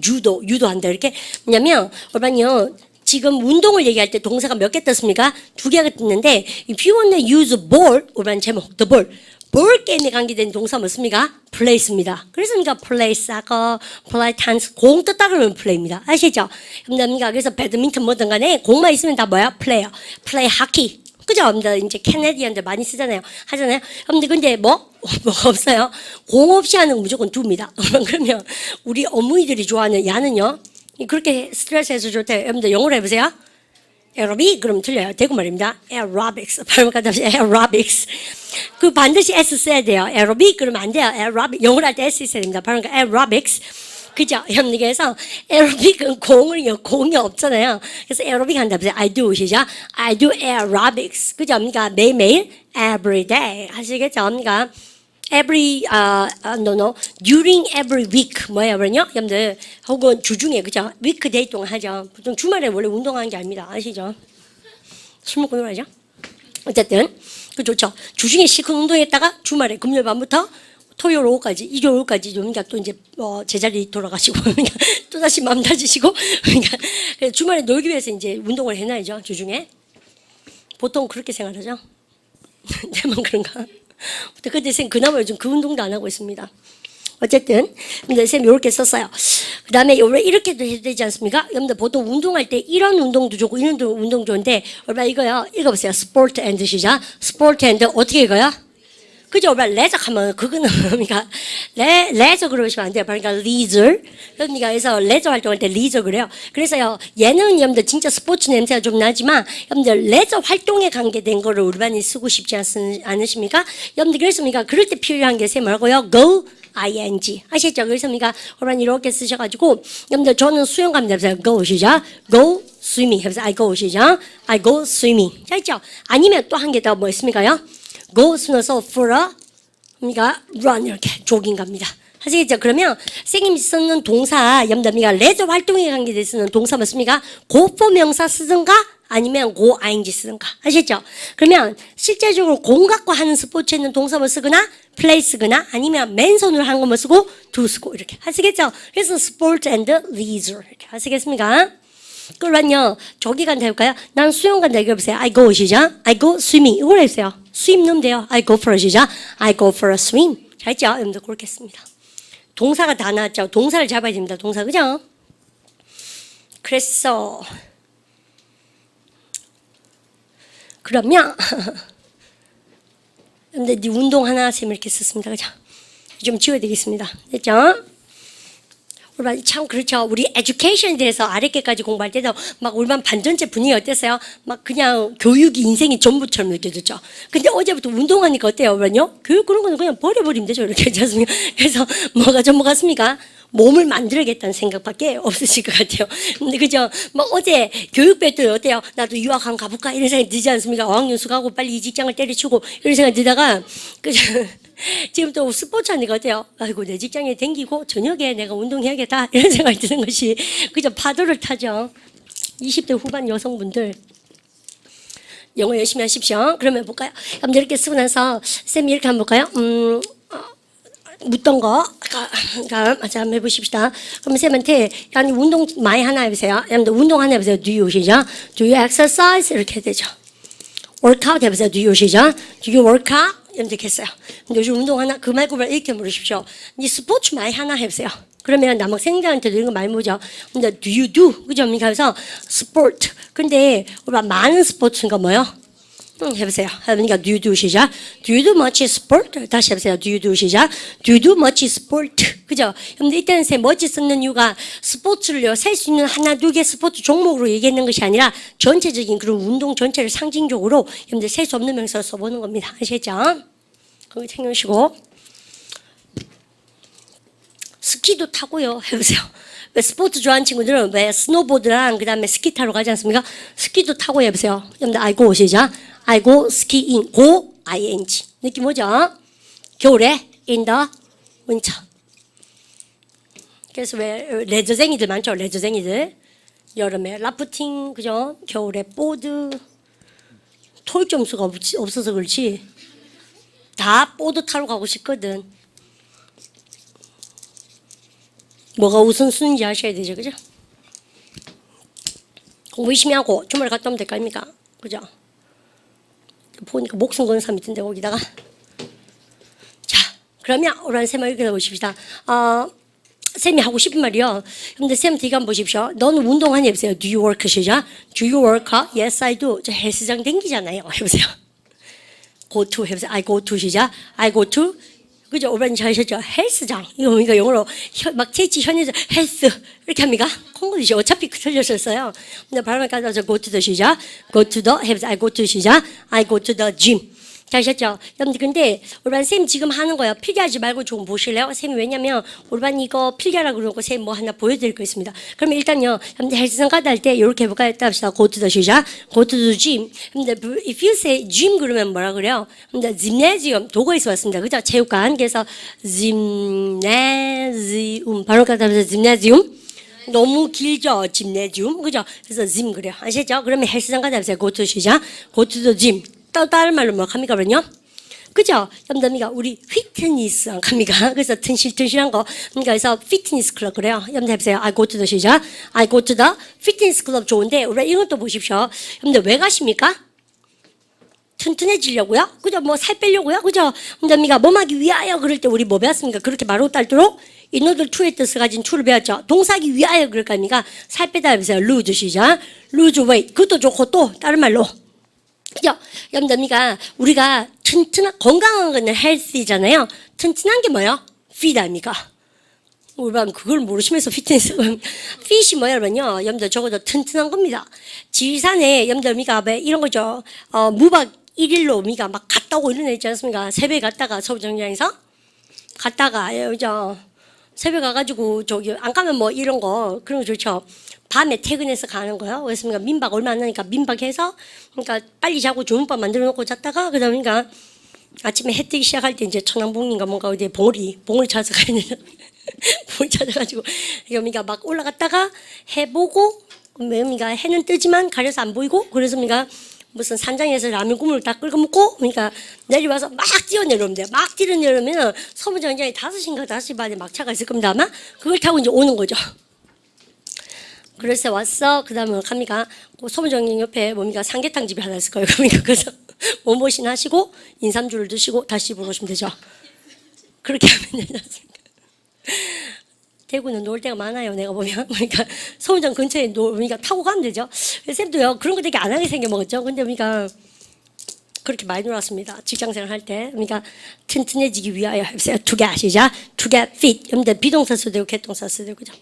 유도 한다 이렇게 뭐냐면 여러분요 지금 운동을 얘기할 때 동사가 몇 개 떴습니까? 2개가 떴는데 if you want to use ball 여러분 제목 the ball 볼 게임에 관계된 동사 뭐습니까? play입니다. 그래서 play soccer, play tennis 공 떴다 그러면 play입니다. 아시죠? 여러분들 그래서 배드민턴 뭐든 간에 공만 있으면 다 뭐야? play야. play hockey. 그죠? 여러분들 이제 캐네디언들 많이 쓰잖아요. 하잖아요. 여러분들 근데 뭐가 없어요. 공 없이 하는 거 무조건 두입니다. 그러면 우리 어머니들이 좋아하는 야는요. 그렇게 스트레스 해서 좋대. 여러분들 영어로 해보세요. 에어로빅 그럼 틀려요. 대구 말입니다. aerobics. 발음 갖다 보세요. aerobics. 그 반드시 S 써야 돼요. 에어로빅 그러면 안 돼요. aerobic. 영어로 할 때 S 써야 됩니다. 발음 aerobics. 그죠? 여러분들께서 에어로빅은 공이 없잖아요. 그래서 에어로빅 한다 보세요. I do 시작. I do aerobics. 그죠? 그러니까 매일매일 every day 하시겠죠? 그러니까 every during every week 뭐예요? 그러면요? 여러분들 혹은 주중에 그죠? weekday 동안 하죠. 보통 주말에 원래 운동하는 게 아닙니다. 아시죠? 술 먹고 놀아야죠. 어쨌든 그 좋죠. 주중에 실컷 운동했다가 주말에 금요일 밤부터 토요일 오후까지, 일요일 오후까지, 그러니까 또 이제, 제자리 돌아가시고, 그러니까 또 다시 마음 다지시고, 그러니까 주말에 놀기 위해서 이제 운동을 해놔야죠, 주중에. 보통 그렇게 생활하죠. 내만 그런가? 근데 쌤, 그나마 요즘 그 운동도 안 하고 있습니다. 어쨌든, 근데 쌤, 이렇게 썼어요. 그 다음에 원래 이렇게도 해도 되지 않습니까? 여러분들 보통 운동할 때 이런 운동도 좋고, 이런 운동 좋은데, 얼마 이거요? 읽어보세요. 스포츠 앤드 시작. 스포츠 앤드 어떻게 읽어요? 그죠? 레저 하면 그거는 그러니까 레저 그러시면 안 돼요. 그러니까 leisure. 그러니까 그래서 레저 활동할 때 leisure 그래요. 그래서요. 얘는 여러분들 진짜 스포츠 냄새가 좀 나지만 여러분들 레저 활동에 관계된 거를 우리 반이 쓰고 싶지 않으십니까? 여러분들 그랬습니까? 그럴 때 필요한 게 뭐라고요? go ing 아시죠? 그래서 우리가 우리 이렇게 쓰셔가지고 여러분들 저는 수영 갑니다. go 시작. go swimming. 해서 I go 시작. I go swimming. 알죠? 아니면 또 한 개 더 뭐 있습니까요? go 쓰면서 for a 그러니까 run 이렇게 조깅 갑니다. 아시겠죠? 그러면 선생님이 쓰는 동사 염담이가 레저 활동에 관계돼 쓰는 동사 맞습니까? go for 명사 쓰든가 아니면 go ing 쓰든가 아시겠죠? 그러면 실제적으로 공 갖고 하는 스포츠에 있는 동사 뭐 쓰거나 play 쓰거나 아니면 맨손으로 하는 거 뭐 쓰고 do 쓰고 이렇게 아시겠죠? 그래서 sport and leisure 이렇게 아시겠습니까? 그러면요 저기 간다 해볼까요? 난 수영 간다 읽어보세요. I go 시작. I go swimming 이걸 해주세요. swim 넣으면 돼요. I go for a 시작. I go for a swim. 잘했죠? 여러분들 그렇게 했습니다. 동사가 다 나왔죠. 동사를 잡아야 됩니다. 동사 그죠? 그래서 그러면 근데 네 운동 하나 쌤 이렇게 썼습니다. 그죠? 좀 지워야 되겠습니다. 됐죠? 참 그렇죠. 우리 에듀케이션에 대해서 아랫게까지 공부할 때도 막 울만 반전체 분위기 어땠어요? 막 그냥 교육이 인생이 전부처럼 느껴졌죠. 근데 어제부터 운동하니까 어때요? 그러면요? 교육 그런 거는 그냥 버려버리면 되죠. 이렇게 하지 않습니까? 그래서 뭐가 전부 같습니까? 몸을 만들어야겠다는 생각밖에 없으실 것 같아요. 근데 그죠? 막 어제 교육배 때 어때요? 나도 유학 한번 가볼까? 이런 생각이 들지 않습니까? 어학연수 가고 빨리 이 직장을 때려치고 이런 생각이 들다가 그죠? 지금 또 스포츠 하니까 어때요? 아이고 내 직장에 댕기고 저녁에 내가 운동해야겠다 이런 생각이 드는 것이 그죠? 파도를 타죠. 20대 후반 여성분들 영어 열심히 하십시오. 그러면 볼까요? 그럼 이렇게 쓰고 나서 쌤이 이렇게 한번 볼까요? 묻던 거 자, 한번 해보십시다. 그럼 쌤한테, 아니, 운동 많이 하나 해보세요. 여러분들 운동 하나 해보세요. Do you 시작. Do you exercise? 이렇게 되죠. workout 해보세요. Do you 시작. Do you work out? 이렇게 했어요. 근데 요즘 운동 하나, 그 말고 이렇게 물으십시오. 이 스포츠 많이 하나 해보세요. 그러면 남학생들한테도 이런 거 많이 보죠. 근데 do you do? 그죠? 그래서 sport. 근데 우리가 많은 스포츠가 뭐요? 해보세요. 그러니까 do you do 시작. Do you do much sport? 다시 해보세요. Do you do 시작. Do you do much sport? 그죠? 근데 이때는 much 쓰는 이유가 스포츠를요, 셀 수 있는 하나, 두 개 스포츠 종목으로 얘기하는 것이 아니라 전체적인 그런 운동 전체를 상징적으로 여러분들 셀 수 없는 명사로 써보는 겁니다. 아시겠죠? 그거 챙겨주시고. 스키도 타고요. 해보세요. 왜 스포츠 좋아하는 친구들은 왜 스노보드랑 그 다음에 스키 타러 가지 않습니까? 스키도 타고 해보세요. 여러분들 I go 시작. I go skiing. go ing. 느낌 뭐죠? 겨울에 in the winter. 그래서 왜 레저쟁이들 많죠? 레저쟁이들. 여름에 라프팅, 그죠? 겨울에 보드. 토익 점수가 없어서 그렇지. 다 보드 타러 가고 싶거든. 뭐가 우선순위인지 아셔야 되죠, 그죠? 공부 열심히 하고 주말에 갔다 오면 될 거 아닙니까? 그죠? 보니까 목숨 거는 사람 있던데, 거기다가. 자, 그러면 오늘 쌤을 읽어보십시다. 쌤이 하고 싶은 말이요. 근데 쌤한테 이거 한번 보십시오. 너는 운동하니? 해보세요. Do you work? 시작. Do you work? Yes, I do. 저 헬스장 댕기잖아요. 해보세요. Go to. 해보세요. I go to. 시작. I go to. 그죠? 오랜 잘하셨죠? 헬스장. 이거 뭡니까? 영어로 막 채치 현에서 헬스 이렇게 합니까? 콩글리시 어차피 틀렸었어요. 근데 발음을 까서 go to the 시작. go to the 해보세요. I go to 시작. I go to the gym. 잘하셨죠? 여러분들 근데 우리 쌤 지금 하는 거예요. 필기하지 말고 조금 보실래요? 쌤이 왜냐면 우리 반 이거 필기하라고 그러고 쌤 뭐 하나 보여드릴 거 있습니다. 그러면 일단요. 여러분들 헬스장 가다 할 때 이렇게 해볼까요? 합시다. go to the 시작. go to the gym. 근데 if you say gym 그러면 뭐라 그래요? 근데 gymnasium 도구에서 왔습니다. 그죠? 체육관. 그래서 gymnasium 바로 가다 하면서 gymnasium. 너무 길죠? gymnasium. 그죠? 그래서 gym 그래요. 아시죠? 그러면 헬스장 가다 하면서 go to 시작. go to the gym. 다른 말로 뭐 합니까, 그러면요? 그죠? 여러분들, 우리 피트니스 안 합니까? 그래서 튼실튼실한 거. 그래서 피트니스 클럽 그래요. 여러분들 해보세요. I go to the 시작. I go to the 피트니스 클럽 좋은데, 우리 이건 또 보십시오. 여러분들 왜 가십니까? 튼튼해지려고요? 그죠? 뭐 살 빼려고요? 그죠? 여러분들, 몸하기 위하여 그럴 때 우리 뭐 배웠습니까? 그렇게 말로 딸도록 인어들 투의 뜻을 가진 투를 배웠죠. 동사하기 위하여 그럴 거 아닙니까? 살 빼다 해보세요. lose 시작. lose weight. 그것도 좋고 또 다른 말로. 그죠? 여러분들, 우리가 튼튼한, 건강한 거는 헬스이잖아요. 튼튼한 게 뭐예요? fit 아닙니까? 우리 반 그걸 모르시면서 피트니스. fit이 뭐예요, 여러분요? 여러분들, 적어도 튼튼한 겁니다. 지리산에, 여러분들, 왜 이런 거죠? 무박 1일로, 막 갔다 오고 이런 애 있지 않습니까? 새벽에 갔다가 서부정장에서 갔다가, 그죠? 새벽에 가가지고, 안 가면 뭐 이런 거, 그런 거 좋죠. 밤에 퇴근해서 가는 거예요. 그래서 민박 얼마 안 나니까 민박해서 빨리 자고 좋은 밤 만들어 놓고 잤다가 그다음에 아침에 해 뜨기 시작할 때 이제 천왕봉인가 뭔가 어디에 봉우리 찾아서 가야 되는 봉우리 찾아가지고 막 올라갔다가 해 보고 해는 뜨지만 가려서 안 보이고 그래서 무슨 산장에서 라면 국물을 다 끓여 먹고 내려와서 막 뛰어내려오면 돼요. 막 뛰어내려오면 서부정장에 5시인가 5시 반에 막차가 있을 겁니다. 아마 그걸 타고 이제 오는 거죠. 그래서 왔어. 그 다음에 갑니까? 소문정님 옆에 삼계탕 집이 하나 있을 거예요. 그래서 몸보신 하시고 인삼주를 드시고 다시 집으로 오시면 되죠. 그렇게 하면 되지 않습니까? 대구는 놀 데가 많아요. 내가 보면. 소문정 근처에 타고 가면 되죠. 쌤도요. 그런 거 되게 안 하게 생겨먹었죠. 근데 그렇게 많이 놀았습니다. 직장생활 할 때. 튼튼해지기 위하여 해보세요. to get 시작. to get fit. 여러분들 비동사 써도 되고 개동사 써도 되고 그죠?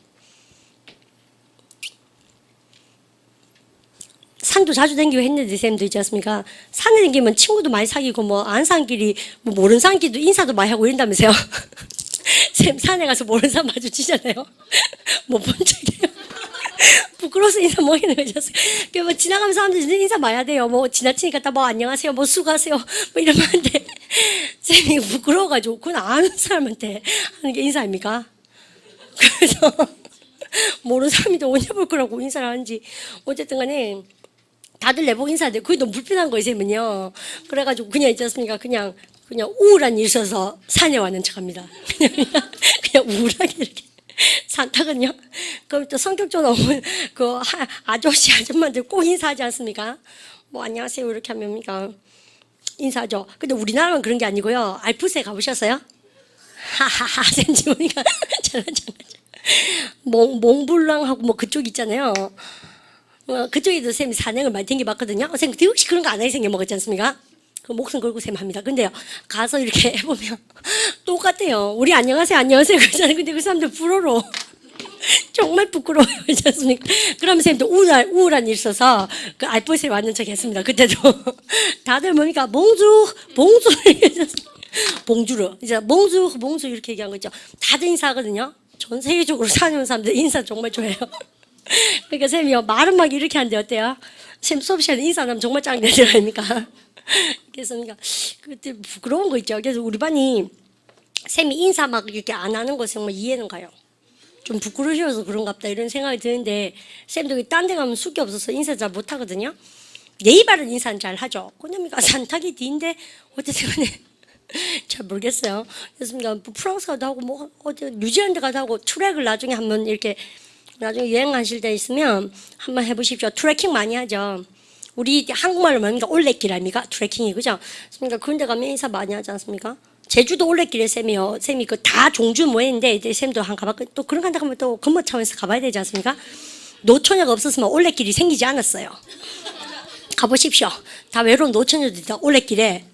산도 자주 다니고 했는데 쌤도 있지 않습니까? 산에 다니면 친구도 많이 사귀고 안 사람끼리 모르는 사람끼리도 인사도 많이 하고 이런다면서요. 쌤 산에 가서 모르는 사람 마주치잖아요. 못 본 적이에요. 부끄러워서 인사 못 하는 거죠. 지나가면 사람들이 인사 많이 하대요. 지나치니까 다 안녕하세요, 수고하세요, 이러면 안 돼. 쌤이 부끄러워가지고 그건 아는 사람한테 하는 게 인사입니까? 그래서 모르는 사람이 언제 볼 거라고 인사를 하는지 어쨌든 간에 다들 내보고 인사해야 돼. 그게 너무 불편한 거예요, 쌤은요. 그래가지고 그냥 있지 않습니까? 그냥 그냥 우울한 일 있어서 산에 왔는 척합니다. 그냥 우울하게 이렇게 산 타거든요. 그럼 또 성격적으로 그 아저씨 아줌마들 꼭 인사하지 않습니까? 뭐 안녕하세요 이렇게 하면 뭡니까? 인사하죠. 근데 우리나라는 그런 게 아니고요. 알프스에 가보셨어요? 하하하 센지 보니까 몽블랑하고 뭐 그쪽 있잖아요. 그쪽에도 쌤이 산행을 많이 댕겨봤거든요. 쌤 혹시 그런 거 안 하게 생겨 먹었지 않습니까? 그 목숨 걸고 쌤 합니다. 근데요 가서 이렇게 해보면 똑같아요. 우리 안녕하세요 안녕하세요 그러잖아요. 근데 그 사람들 불어로 정말 부끄러워요. 그렇지 않습니까? 그러면 쌤도 우울한 일 있어서 그 알프스에 왔는 척 했습니다. 그때도 다들 뭡니까 봉주 봉주르 이제 봉주 이렇게 얘기한 거 있죠. 다들 인사하거든요. 전 세계적으로 사는 사람들 인사 정말 좋아해요. 그러니까 쌤이요 말은 막 이렇게 하는데 어때요? 쌤 수업 시간에 인사하면 정말 짱되는 거 아닙니까? 그래서 그러니까 그때 부끄러운 거 있죠. 그래서 우리 반이 쌤이 인사 막 이렇게 안 하는 거 정말 이해는 가요. 좀 부끄러워서 그런갑다 이런 생각이 드는데 쌤도 딴 데 가면 숙이 없어서 인사 잘 못하거든요. 예의 바른 인사는 잘 하죠. 그놈이가 산타기 뒤인데 어쨌든 간에 잘 모르겠어요. 그래서 뭐 프랑스 가도 하고 뭐 어디 뉴질랜드 가도 하고 트랙을 나중에 한번 이렇게 나중에 여행하실 때 있으면 한번 해보십시오. 트레킹 많이 하죠. 우리 한국말로 뭡니까? 올레길 아닙니까? 트레킹이 그죠? 그러니까 그런 데 가면 인사 많이 하지 않습니까? 제주도 올레길에 쌤이요. 쌤이 그 다 종주 모였는데 쌤도 한 가봤고 또 그런 간다 하면 또 근무 차원에서 가봐야 되지 않습니까? 노처녀가 없었으면 올레길이 생기지 않았어요. 가보십시오. 다 외로운 노처녀들이 다 올레길에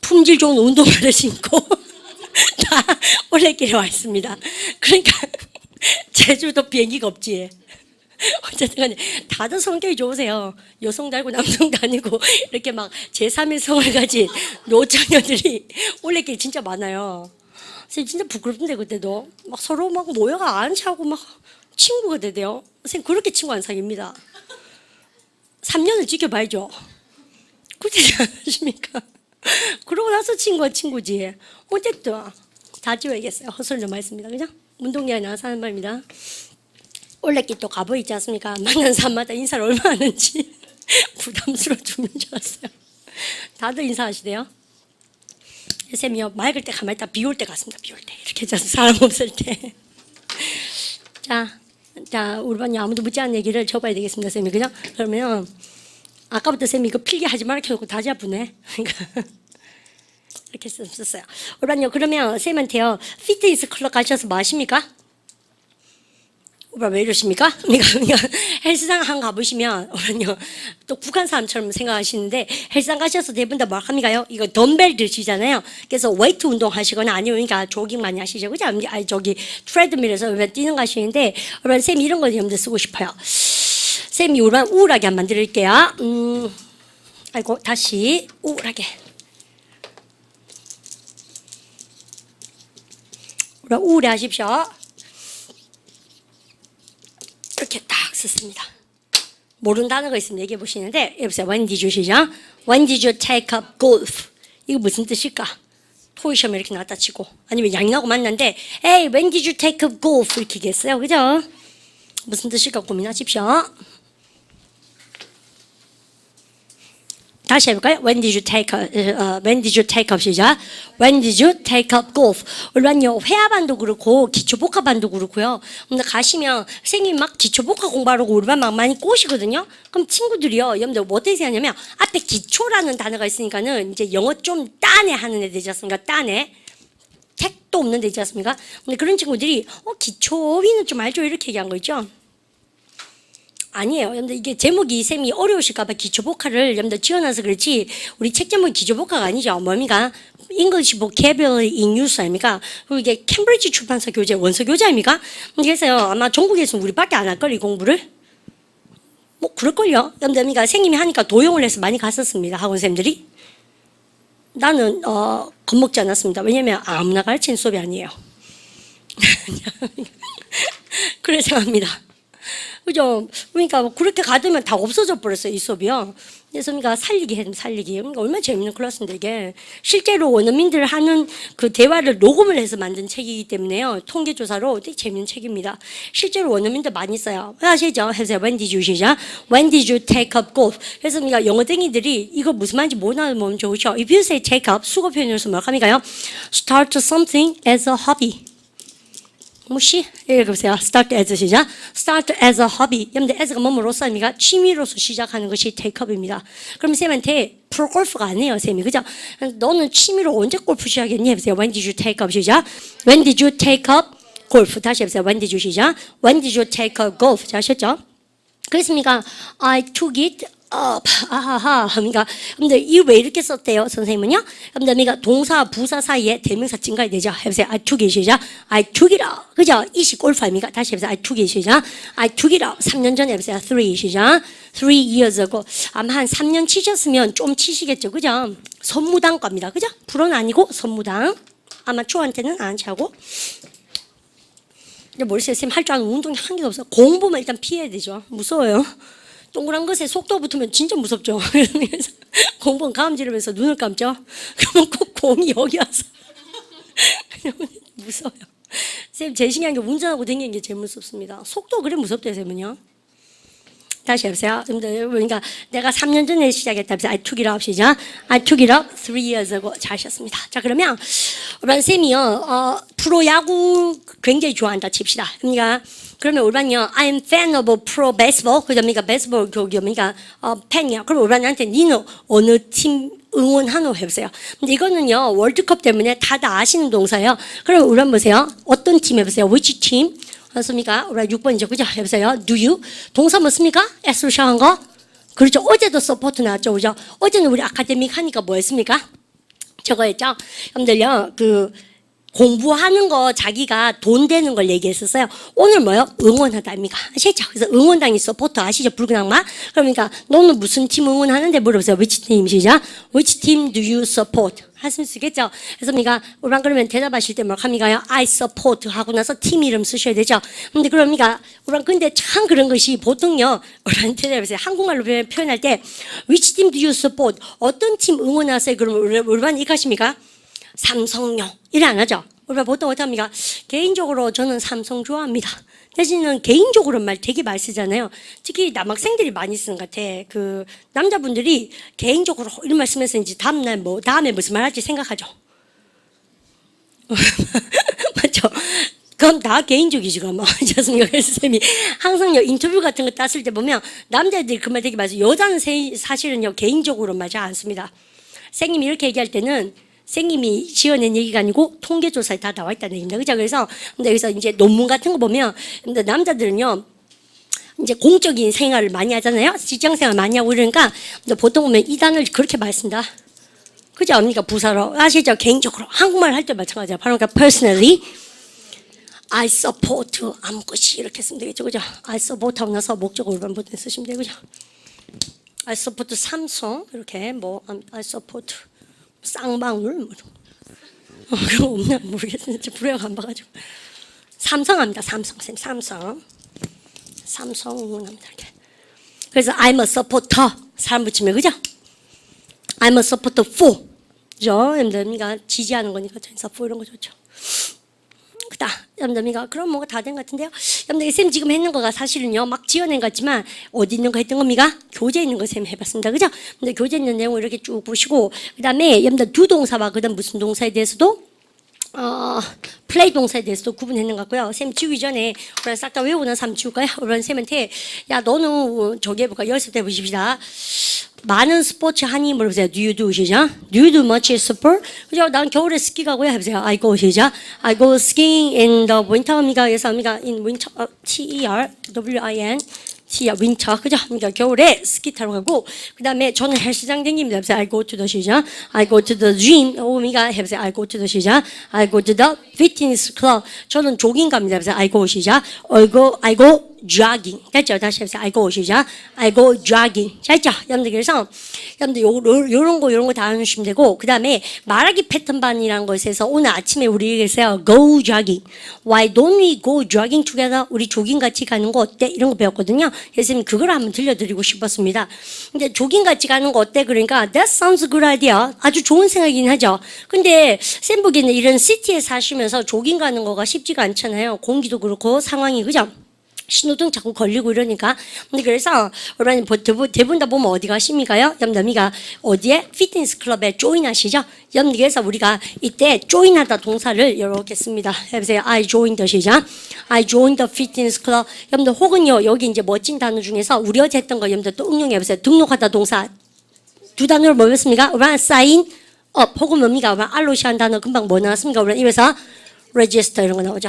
품질 좋은 운동화를 신고 다 올레길에 와 있습니다. 그러니까 제주도 비행기가 없지. 어쨌든 간에 다들 성격이 좋으세요. 여성도 아니고 남성도 아니고 이렇게 막 제3의 성을 가진 노처녀들이 올레길 진짜 많아요. 선생님 진짜 부끄럽던데 그때도 막 서로 막 모여가 안 차고 막 친구가 되대요. 선생님 그렇게 친구 안 사깁니다. 3년을 지켜봐야죠. 그렇지 않으십니까? 그러고 나서 친구가 친구지. 어쨌든 다 지워야겠어요. 헛소리 좀 했습니다. 그죠? 운동장에 나와서 하는 말입니다. 올레길 또 가보이지 않습니까? 만난 사람마다 인사를 얼마나 하는지 부담스러워 죽는 줄 알았어요. 다들 인사하시대요. 쌤이요 맑을 때 가만히 있다 비 올 때 갔습니다. 비 올 때 이렇게 해서 사람 없을 때. 자 우리 반이 아무도 묻지 않은 얘기를 줘봐야 되겠습니다. 쌤이 그죠? 그러면 아까부터 쌤이 이거 필기 하지 말라 켜놓고 다시 아프네. 그러니까 이렇게 썼어요. 우리 반요 그러면 쌤한테요 피트니스 클럽 가셔서 뭐 하십니까? 오빠 왜 이러십니까? 그러니까 헬스장 한 가보시면 오늘요 또 북한 사람처럼 생각하시는데 헬스장 가셔서 대부분 다 뭐 합니까요? 이거 덤벨 드시잖아요. 그래서 웨이트 운동 하시거나 아니면 그러니까 조깅 많이 하시죠, 그죠? 아니 저기 트레드밀에서 뛰는 거 하시는데 여러분 쌤이 이런 거 여러분들 쓰고 싶어요. 쌤이 우울한 우울하게 한번 만들게요. 아이고 다시 우울하게. 우울해 하십시오. 이렇게 딱 썼습니다. 모르는 단어가 있으면 얘기해 보시는데 여보세요. When did you 시작? When did you take up golf? 이거 무슨 뜻일까? 토의 시험에 이렇게 나왔다 치고 아니면 양이하고 만났는데 Hey, when did you take up golf? 이렇게 얘기했어요. 그죠? 무슨 뜻일까 고민하십시오. 다시 해볼까요? When did you take up 시작? When did you take up golf? 물론요 회화반도 그렇고 기초복합반도 그렇고요. 근데 가시면 선생님 막 기초복합 공부하라고 우리 반 막 많이 꼬시거든요. 그럼 친구들이요, 여러분들 뭐 어떻게 생각하냐면 앞에 기초라는 단어가 있으니까는 이제 영어 좀 따내 하는 애 되지 않습니까? 따내. 택도 없는 데 있지 않습니까? 근데 그런 친구들이 기초위는 좀 알죠? 이렇게 얘기한 거 있죠? 아니에요. 여러분들 이게 제목이 쌤이 어려우실까봐 기초복화를 여러분들 지어놔서 그렇지 우리 책 제목이 기초복화가 아니죠. 뭡니까? English Vocabulary in Use 아닙니까? 그리고 이게 캠브리지 출판사 교재 원서 교재 아닙니까? 그래서요 아마 전국에서는 우리밖에 안 할걸 이 공부를? 뭐 그럴걸요. 여러분들 그러니까 선생님이 하니까 도용을 해서 많이 갔었습니다. 학원생들이. 나는 겁먹지 않았습니다. 왜냐면 아무나 가르치는 수업이 아니에요. 그래 생각합니다. 그죠? 그러니까 뭐 그렇게 가두면 다 없어져 버렸어요, 이 수업이요. 그래서 그러니까 살리기. 그러니까 얼마나 재밌는 클래스인데 이게 실제로 원어민들 하는 그 대화를 녹음을 해서 만든 책이기 때문에요. 통계조사로 되게 재밌는 책입니다. 실제로 원어민들 많이 써요. 아시죠? 해서 When did you 시작? When did you take up golf? 그래서 그러니까 영어댕이들이 이거 무슨 말인지 못 알아보면 좋죠. If you say take up, 수거 표현으로서 뭐라고 합니까요? Start something as a hobby. 무시? 읽어보세요. Start as 시작. Start as a hobby. 여러분들 as가 뭐뭐로서 합니까? 취미로서 시작하는 것이 take up입니다. 그럼 쌤한테 프로골프가 아니에요, 쌤이. 그죠? 너는 취미로 언제 골프 시작했니? 해보세요. When did you take up 시작. When did you take up golf? 다시 해보세요. When did you 시작. When did you take up golf? 자, 아셨죠? 그렇습니까? I took it up. 아하하. 그러니까 근데 이 왜 이렇게 썼대요, 선생님은요? 그러니까 동사, 부사 사이에 대명사 증가해야 되죠. 해보세요. I took it 시작. I took it up. 그죠? 이시 골프 아닙니까? 다시 해보세요. I took it 시작. I took it up. 3년 전에 해보세요. 3 시작. 3 years ago. 아마 한 3년 치셨으면 좀 치시겠죠. 그죠? 선무당 겁니다. 그죠? 불어는 아니고 선무당. 아마추어한테는 안 차고. 근데 모르겠어요. 쌤 할 줄 아는 운동이 한 개도 없어요. 공부만 일단 피해야 되죠. 무서워요. 동그란 것에 속도 붙으면 진짜 무섭죠. 그래서 공부는 감 지르면서 눈을 감죠. 그러면 꼭 공이 여기 와서 무서워요. 쌤 제일 신기한 게 운전하고 다니는 게 제일 무섭습니다. 속도 그래 무섭대요, 쌤은요. 다시 해보세요. 그러니까 내가 3년 전에 시작했다. I took it up 시작. I took it up 3 years ago. 잘하셨습니다. 자, 그러면 우리 쌤이요. 프로야구 굉장히 좋아한다 칩시다. 그러면 우리는요, I'm fan of pro baseball. 그러니까 베이스볼 경기니까 팬이야. 그럼 우리한테 니는 어느 팀 응원하노 해보세요. 근데 이거는요, 월드컵 때문에 다들 아시는 동사예요. 그럼 우리 한번 보세요. 어떤 팀 해보세요. Which team? 맞습니까? 우리 6번이죠. 그죠? 해보세요. Do you? 동사 뭐습니까? S로 시작한 거? 그렇죠. 어제도 서포트 나왔죠. 그죠? 어제는 우리 아카데믹 하니까 뭐 했습니까? 저거 했죠? 여러분들요, 공부하는 거 자기가 돈 되는 걸 얘기했었어요. 오늘 뭐요? 응원하다 아닙니까? 아시죠? 그래서 응원당이 서포터 아시죠? 붉은 악마? 그러니까 너는 무슨 팀 응원하는데 물어보세요. Which team 시작? Which team do you support? 하실 수 있겠죠? 그래서 우리가 그러면 대답하실 때 뭐라고 합니까요? I support 하고 나서 팀 이름 쓰셔야 되죠? 근데 그러니까 우리가 근데 참 그런 것이 보통요. 우리한테 대답하세요. 한국말로 표현할 때 Which team do you support? 어떤 팀 응원하세요? 그러면 우리만 이렇게 하십니까? 삼성요. 이래 안 하죠. 우리가 보통 어떻게 합니까? 개인적으로 저는 삼성 좋아합니다. 대신은 개인적으로 말 되게 많이 쓰잖아요. 특히 남학생들이 많이 쓰는 것 같아. 남자분들이 개인적으로 이런 말 쓰면서 이제 다음에 무슨 말 할지 생각하죠. 맞죠? 그럼 다 개인적이지, 그럼. 죄송해요. 그래서 쌤이 항상 인터뷰 같은 거 땄을 때 보면 남자들이 그 말 되게 많이 써요. 여자는 사실은요, 개인적으로 말 잘 안 씁니다. 선생님이 이렇게 얘기할 때는 선생님이 지어낸 얘기가 아니고 통계조사에 다 나와 있다는 얘기입니다. 그죠? 그래서, 근데 여기서 이제 논문 같은 거 보면, 근데 남자들은요, 이제 공적인 생활을 많이 하잖아요? 직장 생활 많이 하고 이러니까, 근데 보통 보면 이 단어를 그렇게 많이 쓴다. 그죠? 그러니까 부사로. 아시죠? 개인적으로. 한국말 할 때 마찬가지야. 바로 그러니까 personally, I support 아무것이 이렇게 쓰면 되겠죠. 그죠? I support 하고 나서 목적어 올바른 버튼 쓰시면 되죠. 그죠? I support 삼성. 이렇게 I support 쌍방울 그거 없나 모르겠어요. 불효가 안 봐가지고 삼성합니다. 삼성 응원합니다. 이렇게. 그래서 I'm a supporter 사람 붙이면 그죠? I'm a supporter for 그죠? 여러분들 지지하는 거니까 전사 for 이런 거 좋죠. 여러분들 그럼 뭐가 다 된 것 같은데요. 여러분들 쌤 지금 했는 거가 사실은요 막 지어낸 것 같지만 어디 있는 거 했던 겁니까? 교재 있는 거 쌤 해봤습니다. 그죠? 근데 교재 있는 내용을 이렇게 쭉 보시고 그 다음에 여러분들 두 동사와 그 다음 무슨 동사에 대해서도 플레이 동사에 대해서도 구분했는 것 같고요. 쌤 지우기 전에 우리 싹 다 외우고 나서 한번 지울까요? 우리 쌤한테 야 너는 저기 해볼까? 연습 때 보십시다. 많은 스포츠 하니 물어보세요. Do you do 시작? Do you do much sport? 그죠? 난 겨울에 스키 가고요. 해보세요. I go 시작. I go skiing in the winter입니다. 그래서 in winter, T-E-R-W-I-N winter. 그죠? 그러니까 겨울에 스키 타러 가고 그 다음에 저는 헬스장 다닙니다. 해보세요. I go to the 시작. I go to the gym. 오미가 해보세요. I go to the 시작. I go to the fitness club. 저는 조깅 갑니다. 해보세요. I go 시작. I go jogging. 됐죠? 다시 해보세요. I go 시작. I go jogging. 자, 있죠? 여러분들 그래서 여러분들 요런 거 다 해주시면 되고 그 다음에 말하기 패턴반이라는 것에서 오늘 아침에 우리 얘기했어요. Go jogging. Why don't we go jogging together? 우리 조깅 같이 가는 거 어때? 이런 거 배웠거든요. 그래서 그걸 한번 들려드리고 싶었습니다. 근데 조깅 같이 가는 거 어때? 그러니까 that sounds good idea. 아주 좋은 생각이긴 하죠. 근데 쌤 보기에는 이런 시티에 사시면서 조깅 가는 거가 쉽지가 않잖아요. 공기도 그렇고 상황이 그죠? 신호등 자꾸 걸리고 이러니까. 근데 그래서 여러분 대부분 다 보면 어디 가십니까요? 여러분들이가 어디에? 피트니스 클럽에 조인하시죠? 여러분 그래서 우리가 이때 조인하다 동사를 이렇게 씁니다. 해보세요. I joined the 시작. I joined the fitness club. 여러분들 혹은요 여기 이제 멋진 단어 중에서 우리 어제 했던 거 여러분들 또 응용해보세요. 등록하다 동사 두 단어를 뭐였습니까? 여러분 sign up 혹은 뭡니까? 여러분 알로시한 단어 금방 뭐 나왔습니까? 여러분 입에서 register 이런 거 나오죠.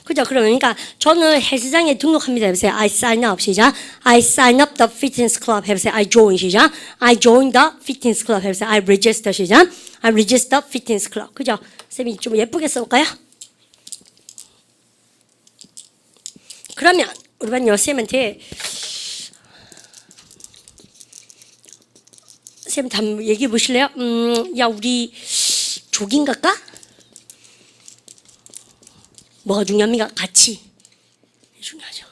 그죠? 그러니까 저는 헬스장에 등록합니다. 해보세요. I sign up 시작. I sign up the fitness club. 해보세요. I join 시작. I join the fitness club. 해보세요. I register 시작. I register fitness club. 그죠? 쌤이 좀 예쁘게 써볼까요? 그러면 우리는 쌤한테 쌤 한번 얘기해 보실래요? 야 우리 조깅 갈까? 뭐가 중요합니까? 같이. 중요하죠.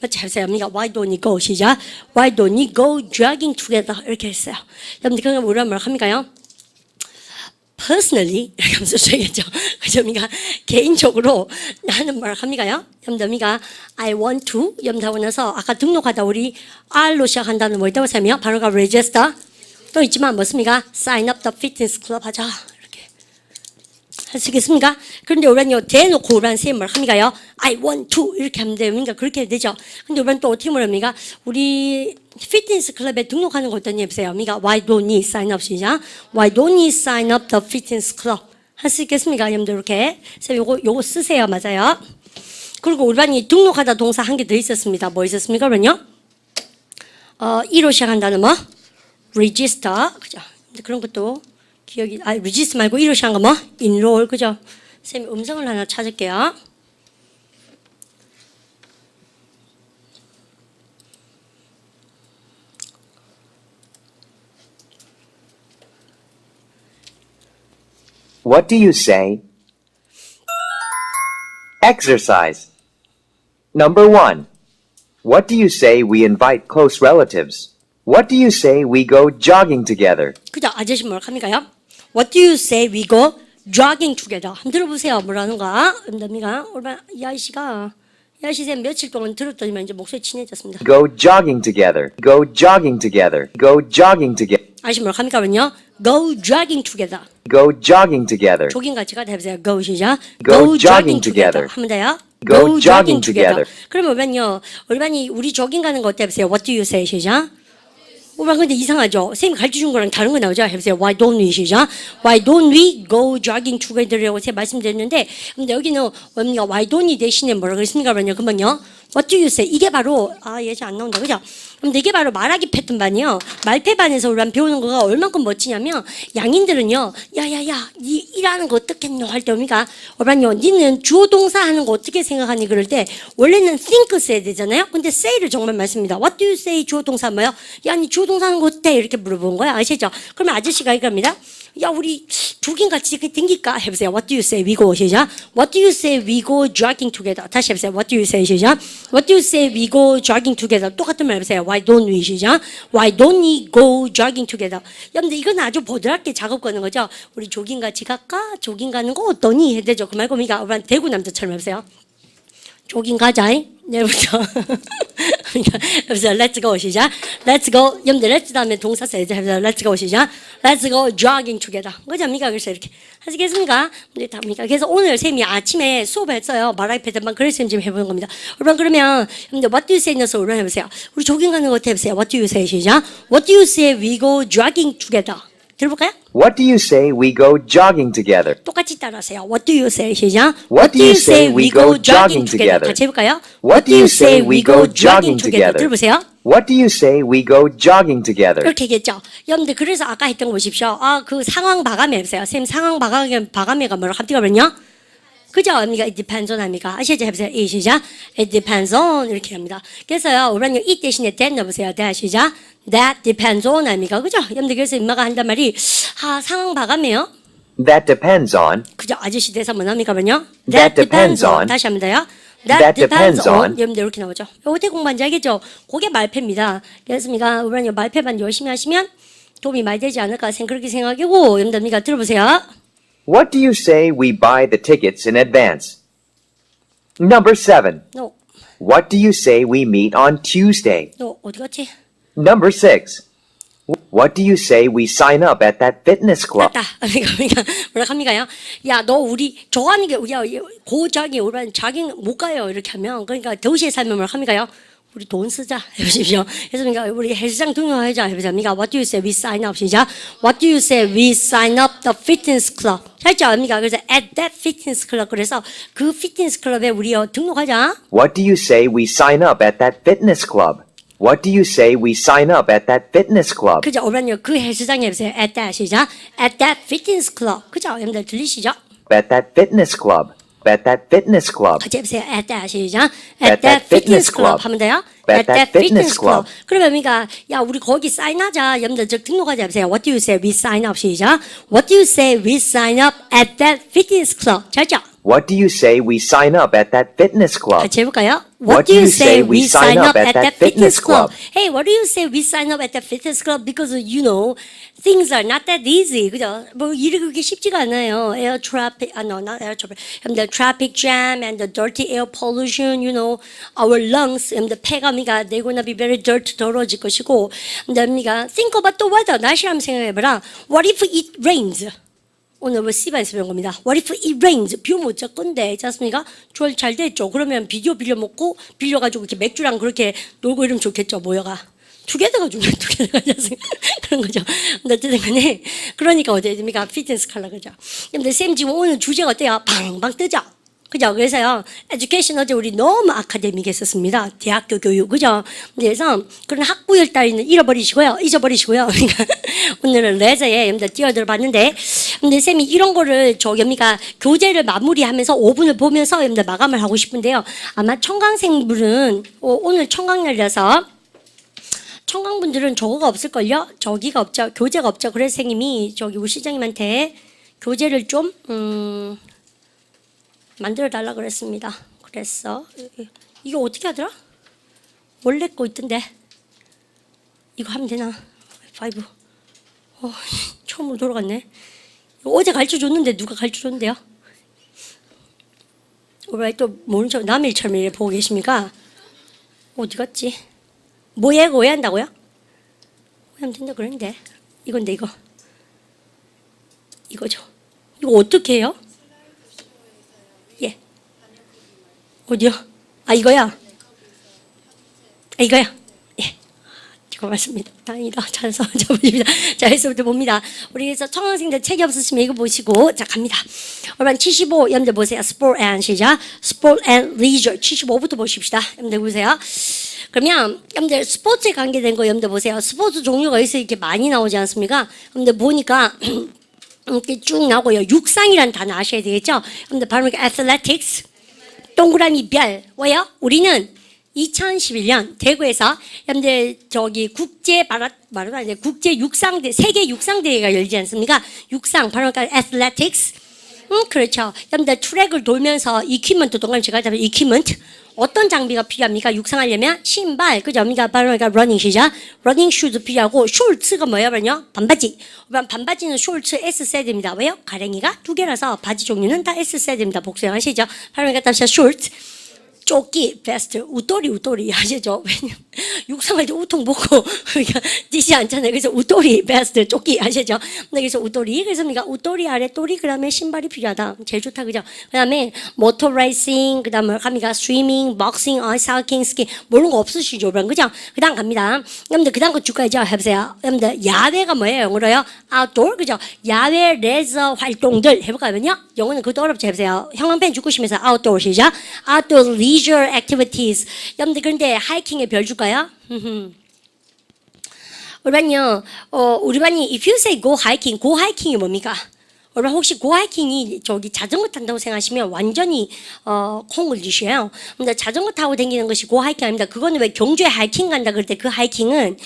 잘 say합니까? Why don't you go? 시작. Why don't you go jogging together? 이렇게 했어요. 여러분들 그냥 우리가 뭘 합니까요? Personally 이렇게 하면서 써야겠죠. 그죠? 그러니까 개인적으로 나는 뭘 합니까요? 여러분들 I want to 여러분들 하고 나서 아까 등록하다 우리 R로 시작한다는 뭐 있다고 하면 바로가 register 또 있지만 뭐습니까? Sign up the fitness club 하자. 할 수 있겠습니까? 그런데 우리는요, 대놓고 우리는 쌤 뭘 합니까요? I want to 이렇게 하면 돼요. 그러니까 그렇게 되죠. 근데 우리는 또 어떻게 말합니까? 우리 피트니스 클럽에 등록하는 거 어떠니 해보세요. 그러니까 Why don't you sign up 시작? Why don't you sign up the fitness club? 할 수 있겠습니까? 여러분들 이렇게. 쌤 요거 쓰세요. 맞아요. 그리고 우리 반이 등록하다 동사 한 개 더 있었습니다. 뭐 있었습니까? 그러면요. 이로 시작한다는 뭐? register. 그죠? 그런 것도 기억이, register 말고 이로 시작한 거 뭐? enroll. 그죠? 쌤이 음성을 하나 찾을게요. What do you say? Exercise. Number 1. What do you say we invite close relatives? What do you say we go jogging together? 그죠? 아저씨 뭐라고 합니까요? What do you say we go jogging together? 한번 들어보세요. 뭐라는가? 음답니까? 이 아저씨가 쌤 며칠 동안 들었더니만 이제 목소리 친해졌습니다. Go jogging together. Go jogging together. Go jogging together. 아저씨 뭐라고 합니까? 그러면요. Go jogging together. Go jogging together. 조깅 같이 가다 해보세요. Go 시작. Go jogging together. 하면 돼요. Go jogging together. 그러면 우리 조깅 가는 거 어때 보세요. What do you say 시작. 근데 이상하죠. 선생님이 가르쳐준 거랑 다른 거 나오죠. 해보세요. Why don't we 시작. Why don't we go jogging together라고 제가 말씀드렸는데 근데 여기는 Why don't we 대신에 뭐라고 그랬습니까? 금방요. What do you say? 이게 바로 예전 안 나온다. 그죠? 근데 이게 바로 말하기 패턴반이요. 말패반에서 우리가 배우는 거가 얼만큼 멋지냐면 양인들은요. 야야야 니 일하는 거 어떻겠노 할 때 뭡니까? 니는 주어 동사 하는 거 어떻게 생각하니 그럴 때 원래는 think 써야 되잖아요. 근데 say를 정말 많습니다. What do you say? 주어 동사 뭐요? 야 니 주어 동사 하는 거 어때? 이렇게 물어보는 거야. 아시죠? 그러면 아저씨가 이겁니다. 야 우리 조깅 같이 댕길까? 해보세요. What do you say? We go 시작. What do you say? We go jogging together. 다시 해보세요. What do you say? 시작. What do you say? We go jogging together. 똑같은 말 해보세요. Why don't we 시작. Why don't we go jogging together? 여러분들 이건 아주 보드랍게 작업 거는 거죠. 우리 조깅 같이 갈까? 조깅 가는 거 어떠니? 해야 되죠. 그 말고 우리가 대구 남자처럼 해보세요. 조깅 가자. 내일부터. 그래서 let's go 시작. let's go. 여러분들 let's 다음에 동사 써야죠. let's go 시작. let's go jogging together. 그죠? 합니까? 그래서 이렇게 하시겠습니까? 네, 답니까? 그래서 오늘 쌤이 아침에 수업했어요. 말하기 패턴만 그래서 쌤 지금 해보는 겁니다. 여러분 그러면 여러분들 what do you say 넣어서 오늘 해보세요. 우리 조깅 가는 거 어떻게 해보세요. what do you say 시작. what do you say we go jogging together. 들어볼까요? What do you say we go jogging together? 똑같이 따라하세요. What do you say? 시작. What do you say we go jogging together? 같이 해볼까요? What do you say we go jogging together? 들어보세요. What do you say we go jogging together? 이렇게 얘기했죠. 여러분들 그래서 아까 했던 거 보십시오. 그 상황 마감해 보세요. 선생님 상황 마감해가 뭐라고 합니까? 그러면요? 그죠? 그러니까 it depends on 합니까? 아시죠? 해보세요. 이 시작. It depends on 이렇게 합니다. 그래서요, 우리는 it 대신에 that 넣어보세요. that 시작. That depends on 합니까? 그죠? 여러분들 그래서 임마가 한단 말이 상황 봐가며요. That depends on. 그죠? 아저씨 대사 뭐 나옵니까만요? That depends on. 다시 합니다. 요 That depends on. 여러분들 이렇게 나오죠. 요때 공부한지 알겠죠? 그게 말패입니다. 그렇습니까? 우리는 말패만 열심히 하시면 도움이 많이 되지 않을까 그렇게 생각이고 여러분들 들어보세요. What do you say we buy the tickets in advance? Number 7. 너 What do you say we meet on Tuesday? 어디 갔지? Number 6. What do you say we sign up at that fitness club? 맞다. 그러니까 뭐라 합니까요? 야, 너 우리 좋아하는 게 야, 고자기 우리 자기 못 가요. 이렇게 하면 그러니까 도시에 살면 뭐라 합니까요? 우리 돈 쓰자 해보십시오. 그래서 그러니까 우리 헬스장 등록하자 해보십니까? What do you say we sign up 시작. What do you say we sign up the fitness club? 잘죠 압니까? 그래서 at that fitness club 그래서 그 피트니스 클럽에 우리 등록하자. What do you say we sign up at that fitness club? What do you say we sign up at that fitness club? 그죠? 오면요 그 헬스장에 해보세요. At that 시작. At that fitness club. 그죠? 여러분들 들리시죠? At that fitness club. At that fitness club. 같이 해보세요. At that 시작. At that fitness club 하면 돼요. At that fitness club. 그러면 그러니까 야 우리 거기 사인하자. 여러분들 저 등록하자 해보세요. What do you say we sign up 시작. What do you say we sign up at that fitness club? 잘죠? What do you say we sign up at that fitness club? 같이 해볼까요? What do you say we sign up at that fitness club? Hey, what do you say we sign up at that fitness club? Because you know things are not that easy, 그죠? 뭐 일이 그렇게 쉽지가 않아요. Air traffic, no, not air traffic. The traffic jam and the dirty air pollution, you know, our lungs, the 폐가미가 they're gonna be very dirty, 더러워질 것이고, 그러니까 think about the weather. 날씨 한번 생각해봐라. What if it rains? 오늘 뭐 C반에서 배운 겁니다. What if it rains? 비 오면 어쩔 건데, 있지 않습니까? 주얼 잘 됐죠. 그러면 비디오 빌려 먹고, 빌려가지고 이렇게 맥주랑 그렇게 놀고 이러면 좋겠죠, 모여가. 투게더가 중요해, 투게더가. 그런 거죠. 근데 어쨌든 간에, 그러니까 어떻게 됩니까? 피트니스 칼라 그죠. 근데 쌤 지금 오늘 주제가 어때요? 방방 뜨죠? 그죠? 그래서요, 에듀케이션 어제 우리 너무 아카데믹 했었습니다. 대학교 교육, 그죠? 그래서 그런 학부열 따위는 잊어버리시고요. 그러니까 오늘은 레저에 여러분들 뛰어들어 봤는데, 근데 쌤이 이런 거를 여기가 교재를 마무리하면서 5분을 보면서 여러분들 마감을 하고 싶은데요. 아마 청강생분은 오늘 청강날이라서 청강분들은 저거가 없을걸요? 저기가 없죠. 교재가 없죠. 그래서 선생님이 저기 우리 시장님한테 교재를 좀 만들어 달라 그랬습니다. 그래서 이거 어떻게 하더라? 원래 거 있던데 이거 하면 되나? 5 처음으로 돌아갔네. 어제 가르쳐 줬는데 누가 가르쳐 줬는데요? 우리 또 모른 척 남의 일처럼 이렇게 보고 계십니까? 어디 갔지? 뭐에 왜 한다고요? 왜 하면 된다 그랬는데 이건데 이거죠. 이거 어떻게 해요? 예. 어디요? 이거야. 이거야. 예. 이거 맞습니다. 다행이다. 잘해서 잡으십니다. 자, 여기서부터 봅니다. 우리 그래서 청학생들 책이 없으시면 이거 보시고 자 갑니다. 여러분 75 여러분들 보세요. Sport and 시작. Sport and Leisure 75부터 보십시다. 여러분들 보세요. 그러면 여러분들 스포츠에 관계된 거 여러분들 보세요. 스포츠 종류가 있어 이렇게 많이 나오지 않습니까? 여러분들 보니까 이렇게 쭉 나오고요. 육상이라는 단어 아셔야 되겠죠? 여러분들 바로 athletics 동그라미 별 뭐예요? 우리는 2011년 대구에서 여러분들 저기 국제 국제 육상대 세계 육상대회가 열리지 않습니까? 육상 바로 athletics 그렇죠. 여러분들 트랙을 돌면서 이퀴먼트 동그라미 제가 잡은 이퀴먼트 어떤 장비가 필요합니까? 육상하려면 신발, 그죠? 그러니까 바로 러닝 시작. 러닝 슈즈 필요하고 숄츠가 뭐냐면요? 반바지. 반바지는 숄츠 S 써야 됩니다. 왜요? 가랭이가 2개라서 바지 종류는 다 S 써야 됩니다. 복수하시죠? 바로 답시다. 숄츠. 조끼, 베스트, 웃돌이 하시죠? 왜냐면 육상할 때 우통 벗고 그러니까 뛰지 않잖아요. 그래서 웃돌이, 베스트, 조끼 하시죠? 그래서 웃돌이, 그래서 우리가 웃돌이 아래 돌이 그다음에 신발이 필요하다. 제일 좋다, 그죠? 그다음에 모터 레이싱, 그다음에 갑니까? 스위밍, 복싱, 아이스하킹, 스키 모르는 거 없으시죠, 그죠? 그다음 갑니다. 여러분들 그다음 거 줄까요? 해보세요. 여러분들 야외가 뭐예요? 영어로요? outdoor, 그죠? 야외 레저 활동들 해볼까요?면요. 영어는 그것도 어렵죠. 해보세요. 형광펜 죽고 싶으면서 outdoor 시작. outdoor leisure activities. 여러분들 그런데 하이킹에 별 줄까요? 우리 반이 if you say go hiking, 이 뭡니까? 여러분 혹시 고하이킹이 저기 자전거 탄다고 생각하시면 완전히 콩을 드셔요. 근데 자전거 타고 다니는 것이 고하이킹 아닙니다. 그거는 왜 경주에 하이킹 간다 그럴 때 그 하이킹은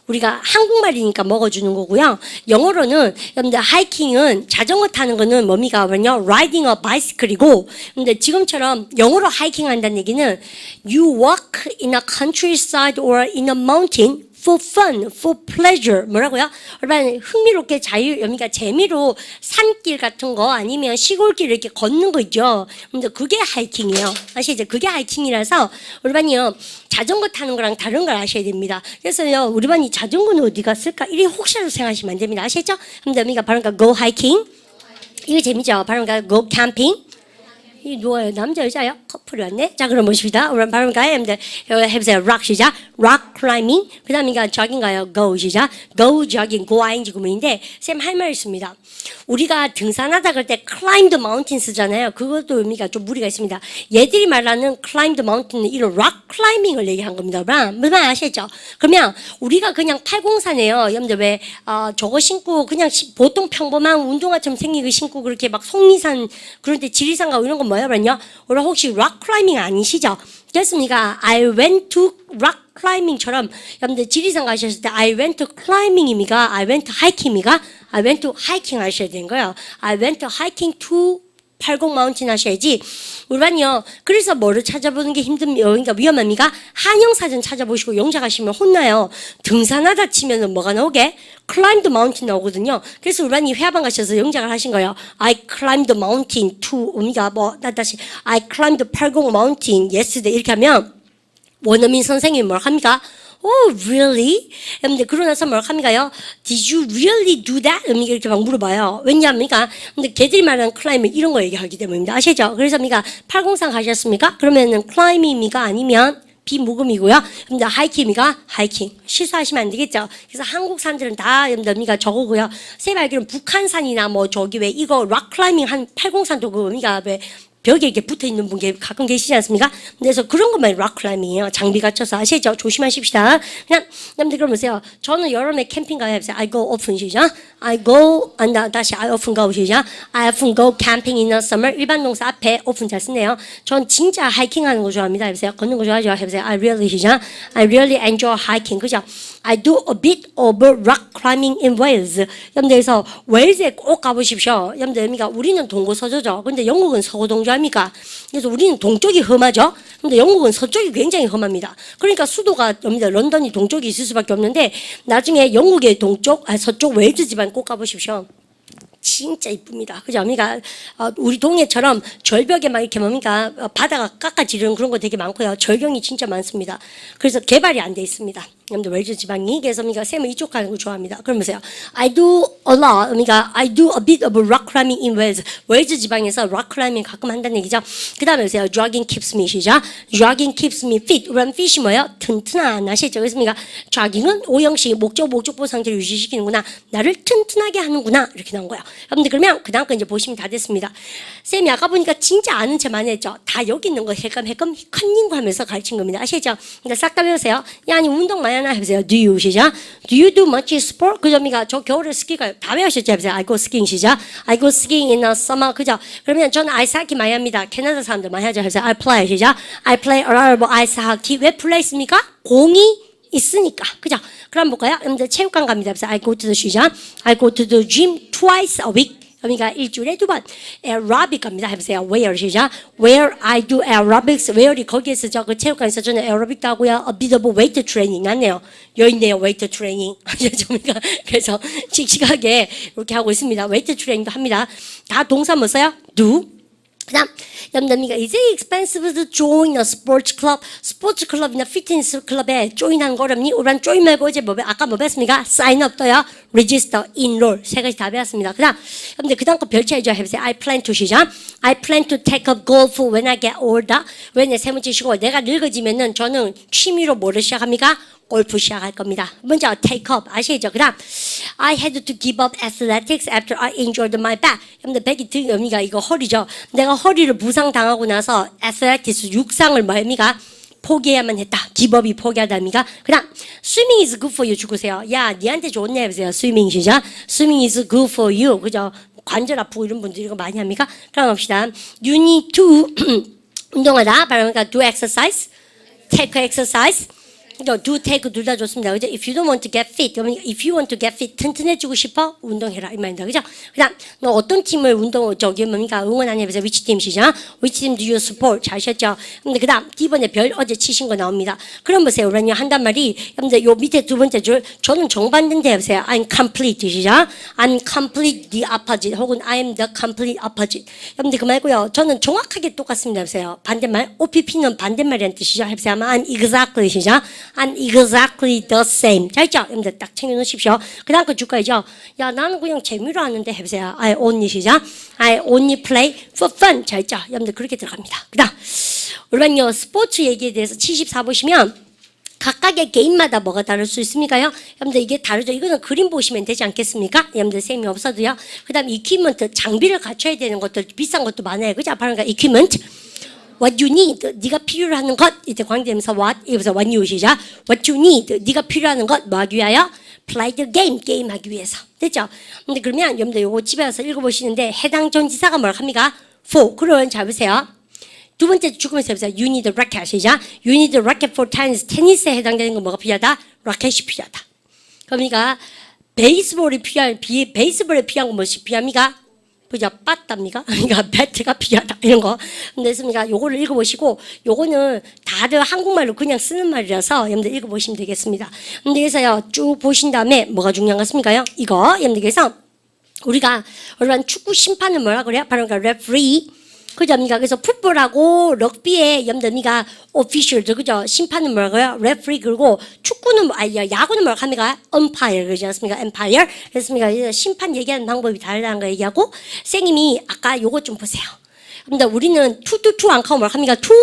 우리가 한국말이니까 먹어주는 거고요. 영어로는 여러분들 하이킹은 자전거 타는 거는 뭡니까? 뭐냐? Riding a bicycle이고, 근데 지금처럼 영어로 하이킹 한다는 얘기는 you walk in a countryside or in a mountain for fun, for pleasure. 뭐라고요? 여러분 흥미롭게 그러니까 재미로 산길 같은 거 아니면 시골길 이렇게 걷는 거 있죠. 근데 그게 하이킹이에요. 아시죠? 그게 하이킹이라서 여러분이요 자전거 타는 거랑 다른 걸 아셔야 됩니다. 그래서요 우리 반이 자전거는 어디 갔을까? 이리 혹시라도 생각하시면 안 됩니다. 아시죠? 근데 우리가 바로 go hiking. 이거 재미죠? 바로 go camping. 이 누워요. 남자 여자요? 커플이 왔네. 자 그럼 보십니다. 우리 바로 가요. 해보세요. rock 시작. rock climbing. 그 다음에 jogging가요. go 시작. go jogging. go ing 구문인데 쌤 할 말 있습니다. 우리가 등산하다 그럴 때 climb the mountain 쓰잖아요. 그것도 의미가 좀 무리가 있습니다. 얘들이 말하는 climb the mountain은 이런 rock climbing을 얘기한 겁니다. 무슨 말 아시죠? 그러면 우리가 그냥 팔공산이에요. 여러분들 왜 저거 신고 그냥 보통 평범한 운동화처럼 생긴 거 신고 그렇게 막 속리산 그런 데 지리산 가고 이런 거 뭐예요? 그러냐? 오늘 혹시 rock climbing 아니시죠? 그렇습니까? I went to rock climbing처럼 여러분들 지리산 가셨을 때 I went to climbing입니까? I went to hiking입니까? I went to hiking 하셔야 되는 거예요. I went to hiking to 80 마운틴 하셔야지. 우리반요. 그래서 뭐를 찾아보는 게 그러니까 위험합니까? 한영사전 찾아보시고 영작하시면 혼나요. 등산하다 치면은 뭐가 나오게? climb the mountain 나오거든요. 그래서 우리반이 회화방 가셔서 영작을 하신 거예요. I climbed the mountain to 우리가 다시 I climbed 80 mountain yesterday 이렇게 하면 원어민 선생님이 뭘 합니까? Oh, really? 근데 그러고 나서 뭘 합니까요? Did you really do that? 이렇게 막 물어봐요. 왜냐합니까? 근데 걔들이 말하는 클라이밍 이런 거 얘기하기 때문입니다. 아시죠? 그래서 우리가 803 가셨습니까? 그러면은 클라이밍입니까? 아니면 비무금이고요. 근데 하이킹입니까? 하이킹. 실수하시면 안 되겠죠? 그래서 한국 산들은 다 여러분들 저거고요. 제 알기로는 북한산이나 뭐 저기 왜 이거 락 클라이밍 한 803도 그 우리가 왜 벽에 이렇게 붙어 있는 분 가끔 계시지 않습니까? 그래서 그런 것만 락 클라이밍이에요. 장비 갖춰서 아시죠? 조심하십시다. 그냥 여러분들 그럼 보세요. 저는 여름에 캠핑 가야 해보세요. I go often 시작. I often go 시작. I often go camping in the summer. 일반 동사 앞에 often 잘 쓰네요. 전 진짜 하이킹하는 거 좋아합니다. 해보세요. 걷는 거 좋아하죠? 해보세요. I really 시작. I really enjoy hiking. 그죠? I do a bit of rock climbing in Wales. 여러분들에서 웨일즈에 꼭 가보십시오. 여러분들 그러니까 우리는 동고서저죠. 근데 영국은 서구동조 아닙니까? 그래서 우리는 동쪽이 험하죠. 근데 영국은 서쪽이 굉장히 험합니다. 그러니까 수도가 런던이 동쪽이 있을 수밖에 없는데 나중에 영국의 서쪽 웨일즈 지방 꼭 가보십시오. 진짜 이쁩니다. 그죠? 그러니까 우리 동해처럼 절벽에 막 이렇게 뭡니까 바다가 깎아지르는 그런 거 되게 많고요. 절경이 진짜 많습니다. 그래서 개발이 안 돼 있습니다. 여러분들 웨일즈 지방이 그래서 그러니까 쌤은 이쪽 가는 거 좋아합니다. 그러면서요. I do a lot. 그러니까 I do a bit of rock climbing in Wales. 웨일즈 지방에서 rock climbing 가끔 한다는 얘기죠. 그다음에 보세요. Jogging keeps me 시작. Jogging keeps me fit. run fit이 뭐예요? 튼튼한 아시죠? 그래서 그러니까 jogging은 오형식 목적보 상태를 유지시키는구나. 나를 튼튼하게 하는구나. 이렇게 나온 거예요. 여러분들 그러면 그 다음 거 이제 보시면 다 됐습니다. 쌤이 아까 보니까 진짜 아는 체 많이 했죠. 다 여기 있는 거 헷갈끔 컨닝고 하면서 가르친 겁니다. 아시죠? 그러니까 싹 다 배우세요. 야, 아니 운동 많이 하나 해보세요. Do you 시작. Do you do much sport? 그죠? 그러니까 저 겨울에 스키 가요. 다 배우셨죠? 해보세요. I go skiing 시작. I go skiing in the summer. 그죠? 그러면 저는 아이스하키 많이 합니다. 캐나다 사람들 많이 하죠. 해보세요. I play 시작. I play a lot of 아이스하키. 왜 플레이입니까? 공이 있으니까. 그죠? 그럼 볼까요? 여러분들 체육관 갑니다. I go to the 시작. I go to the gym twice a week. 그러니까 일주일에 2번. aerobic 갑니다. 해보세요. where 시작. where I do aerobics. where이 거기에서 그 체육관에서 저는 aerobic도 하고요. a bit of weight training 맞네요. 여기 있네요. weight training. 그래서 씩씩하게 이렇게 하고 있습니다. weight training도 합니다. 다 동사 뭐 써요? do. 그다음 여러분들 is it expensive to join a sports club? 스포츠 클럽이나 피트니스 클럽에 조인하는 거 어렵니? 우리는 조인 말고 이제 아까 뭐 배웠습니까? sign up 또요, register, enroll 세 가지 다 배웠습니다. 그다음 여러분들 그다음 거 별치해줘 해보세요. I plan to 시작. I plan to take up golf when I get older. 왜 내 세 번째 시고 내가 늙어지면은 저는 취미로 뭐를 시작합니까? 골프 시작할 겁니다. 먼저 take up 아시죠? 그다음 I had to give up athletics after I injured my back. 여러분들 백이 등이가 이거 허리죠. 내가 허리를 부상당하고 나서 athletics 육상을 뭐입니까? 포기해야만 했다. 기법이 포기하다입니까? 그다음 swimming is good for you 죽으세요. 야, 니한테 좋네 해보세요. swimming 시작. swimming is good for you. 그죠? 관절 아프고 이런 분들 이거 많이 합니까? 그럼 합시다. You need to 운동하다. 그러니까 do exercise, take exercise. do, take 둘 다 좋습니다. 그죠? If you don't want to get fit, if you want to get fit, 튼튼해지고 싶어 운동해라 이 말입니다. 그죠? 그다음 너 어떤 팀을 뭡니까 응원하냐 해서 which team 시작? Which team do you support? 잘 하셨죠? 근데 그다음 D번에 별 어제 치신 거 나옵니다. 그럼 보세요. 그러면 한단 말이 근데 요 밑에 두 번째 줄 저는 정반대인데 보세요. I'm complete 시작. I'm complete the opposite 혹은 I'm the complete opposite. 근데 그 말고요. 저는 정확하게 똑같습니다. 보세요. 반대말 OPP는 반대말이라는 뜻이죠. 해보세요. I'm exactly 시작. I'm exactly the same. 자, 있죠? 여러분들 딱 챙겨놓으십시오. 그 다음 거 줄거죠? 야, 나는 그냥 재미로 하는데 해보세요. I only 시작. I only play for fun. 자, 있죠? 여러분들 그렇게 들어갑니다. 그 다음, 그러면요, 스포츠 얘기에 대해서 74 보시면 각각의 게임마다 뭐가 다를 수 있습니까요? 여러분들 이게 다르죠? 이거는 그림 보시면 되지 않겠습니까? 여러분들 셈이 없어도요. 그 다음 equipment, 장비를 갖춰야 되는 것들, 비싼 것도 많아요. 그죠? 그러니까 equipment. What you need, 네가 필요로 하는 것. 이때 관계되면서 what, 여기서 what you 시작. What you need, 네가 필요하는 것. 뭐 하기 위하여? Play the game, 게임하기 위해서. 됐죠? 근데 그러면 여러분들 요거 집에 와서 읽어보시는데 해당 전지사가 뭐라고 합니까? For. 그러면 잘 보세요. 두 번째 죽으면서 해보세요. You need a racket 시작. You need a racket for tennis. 테니스에 해당되는 건 뭐가 필요하다? 라켓이 필요하다. 그러니까 베이스볼에 필요한 건 무엇이 필요합니까? 그죠? 빠답니까? 그러니까 배트가 필요하다 이런 거. 그래서 요거를 읽어보시고 요거는 다들 한국말로 그냥 쓰는 말이라서 여러분들 읽어보시면 되겠습니다. 그래서요 쭉 보신 다음에 뭐가 중요한 것 같습니까요? 이거 여러분들 그래서 우리가 축구 심판은 뭐라 그래요? 바로 그러니까 referee. 그죠? 그래서 풋볼하고 럭비의 염더니가 오피셜들 그죠? 심판은 뭐라고요? 레프리 그리고 축구는 야구는 뭐라고 합니까? 엄파이어 그러지 않습니까? 엠파이어. 그렇습니까? 심판 얘기하는 방법이 다르다는 거 얘기하고 선생님이 아까 요거 좀 보세요. 근데 우리는 투 안 카고 뭐라고 합니까? 투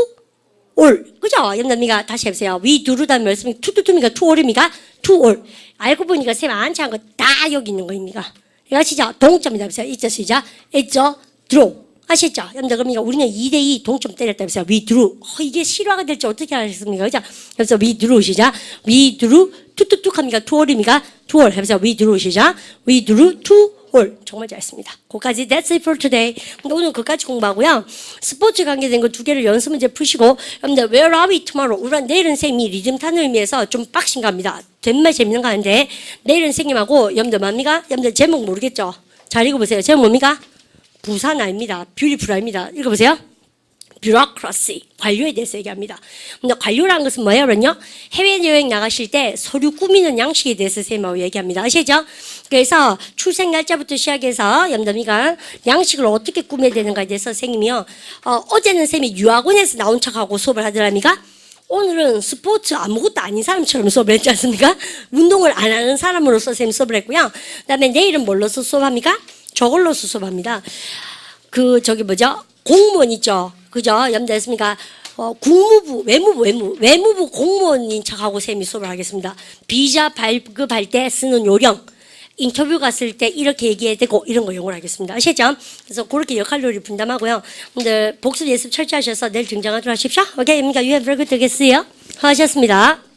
올. 그죠? 염더니가 다시 해보세요. 위 두루다는 말씀이 투입니까? 투 올입니까? 투 올. 알고 보니까 쌤 안 차는 거 다 여기 있는 거입니다. 이거 시작 동점이다. 보세요. 이자 시작. 이자 드로우. 아시죠? 여러분들 그러니까 우리는 2대2 동점 때렸다. 그래서 we drew. 이게 실화가 될지 어떻게 하셨습니까? 그죠? 그래서 we drew 시작. we drew 툭툭툭 합니까? 투올입니까? 투올. 해서 we drew 시작. we drew 투올. 정말 잘했습니다. 그까지 that's it for today. 근데 오늘 그까지 공부하고요. 스포츠 관계된 거 두 개를 연습 문제 푸시고 여러분들 where are we tomorrow? 우리가 내일은 쌤이 리듬 타는 의미에서 좀 빡신 갑니다. 정말 재밌는 거 하는데 내일은 선생님하고 여러분들 뭡니까? 여러분들 제목 모르겠죠? 잘 읽어보세요. 제목 뭡니까? 부산 아닙니다. 뷰티풀아입니다. 읽어보세요. 뷰로크러시, 관료에 대해서 얘기합니다. 근데 관료라는 것은 뭐예요? 그러면요. 해외여행 나가실 때 서류 꾸미는 양식에 대해서 선생님하고 얘기합니다. 아시죠? 그래서 출생 날짜부터 시작해서 염담이가 양식을 어떻게 꾸며야 되는가에 대해서 선생님이요. 어제는 선생님이 유학원에서 나온 척하고 수업을 하더랍니까? 오늘은 스포츠 아무것도 아닌 사람처럼 수업을 했지 않습니까? 운동을 안 하는 사람으로서 선생님 수업을 했고요. 그 다음에 내일은 뭘로서 수업합니까? 저걸로 수업합니다. 공무원 있죠? 그죠? 염두했습니까? 국무부, 외무부 공무원인 척하고 쌤이 수업을 하겠습니다. 비자 발급할 때 쓰는 요령, 인터뷰 갔을 때 이렇게 얘기해야 되고 이런 거 용어를 하겠습니다. 아시죠? 그래서 그렇게 역할놀이 분담하고요. 근데 복습 예습 철저하셔서 내일 등장하도록 하십시오. 오케이, you have very good 되겠어요? 하셨습니다.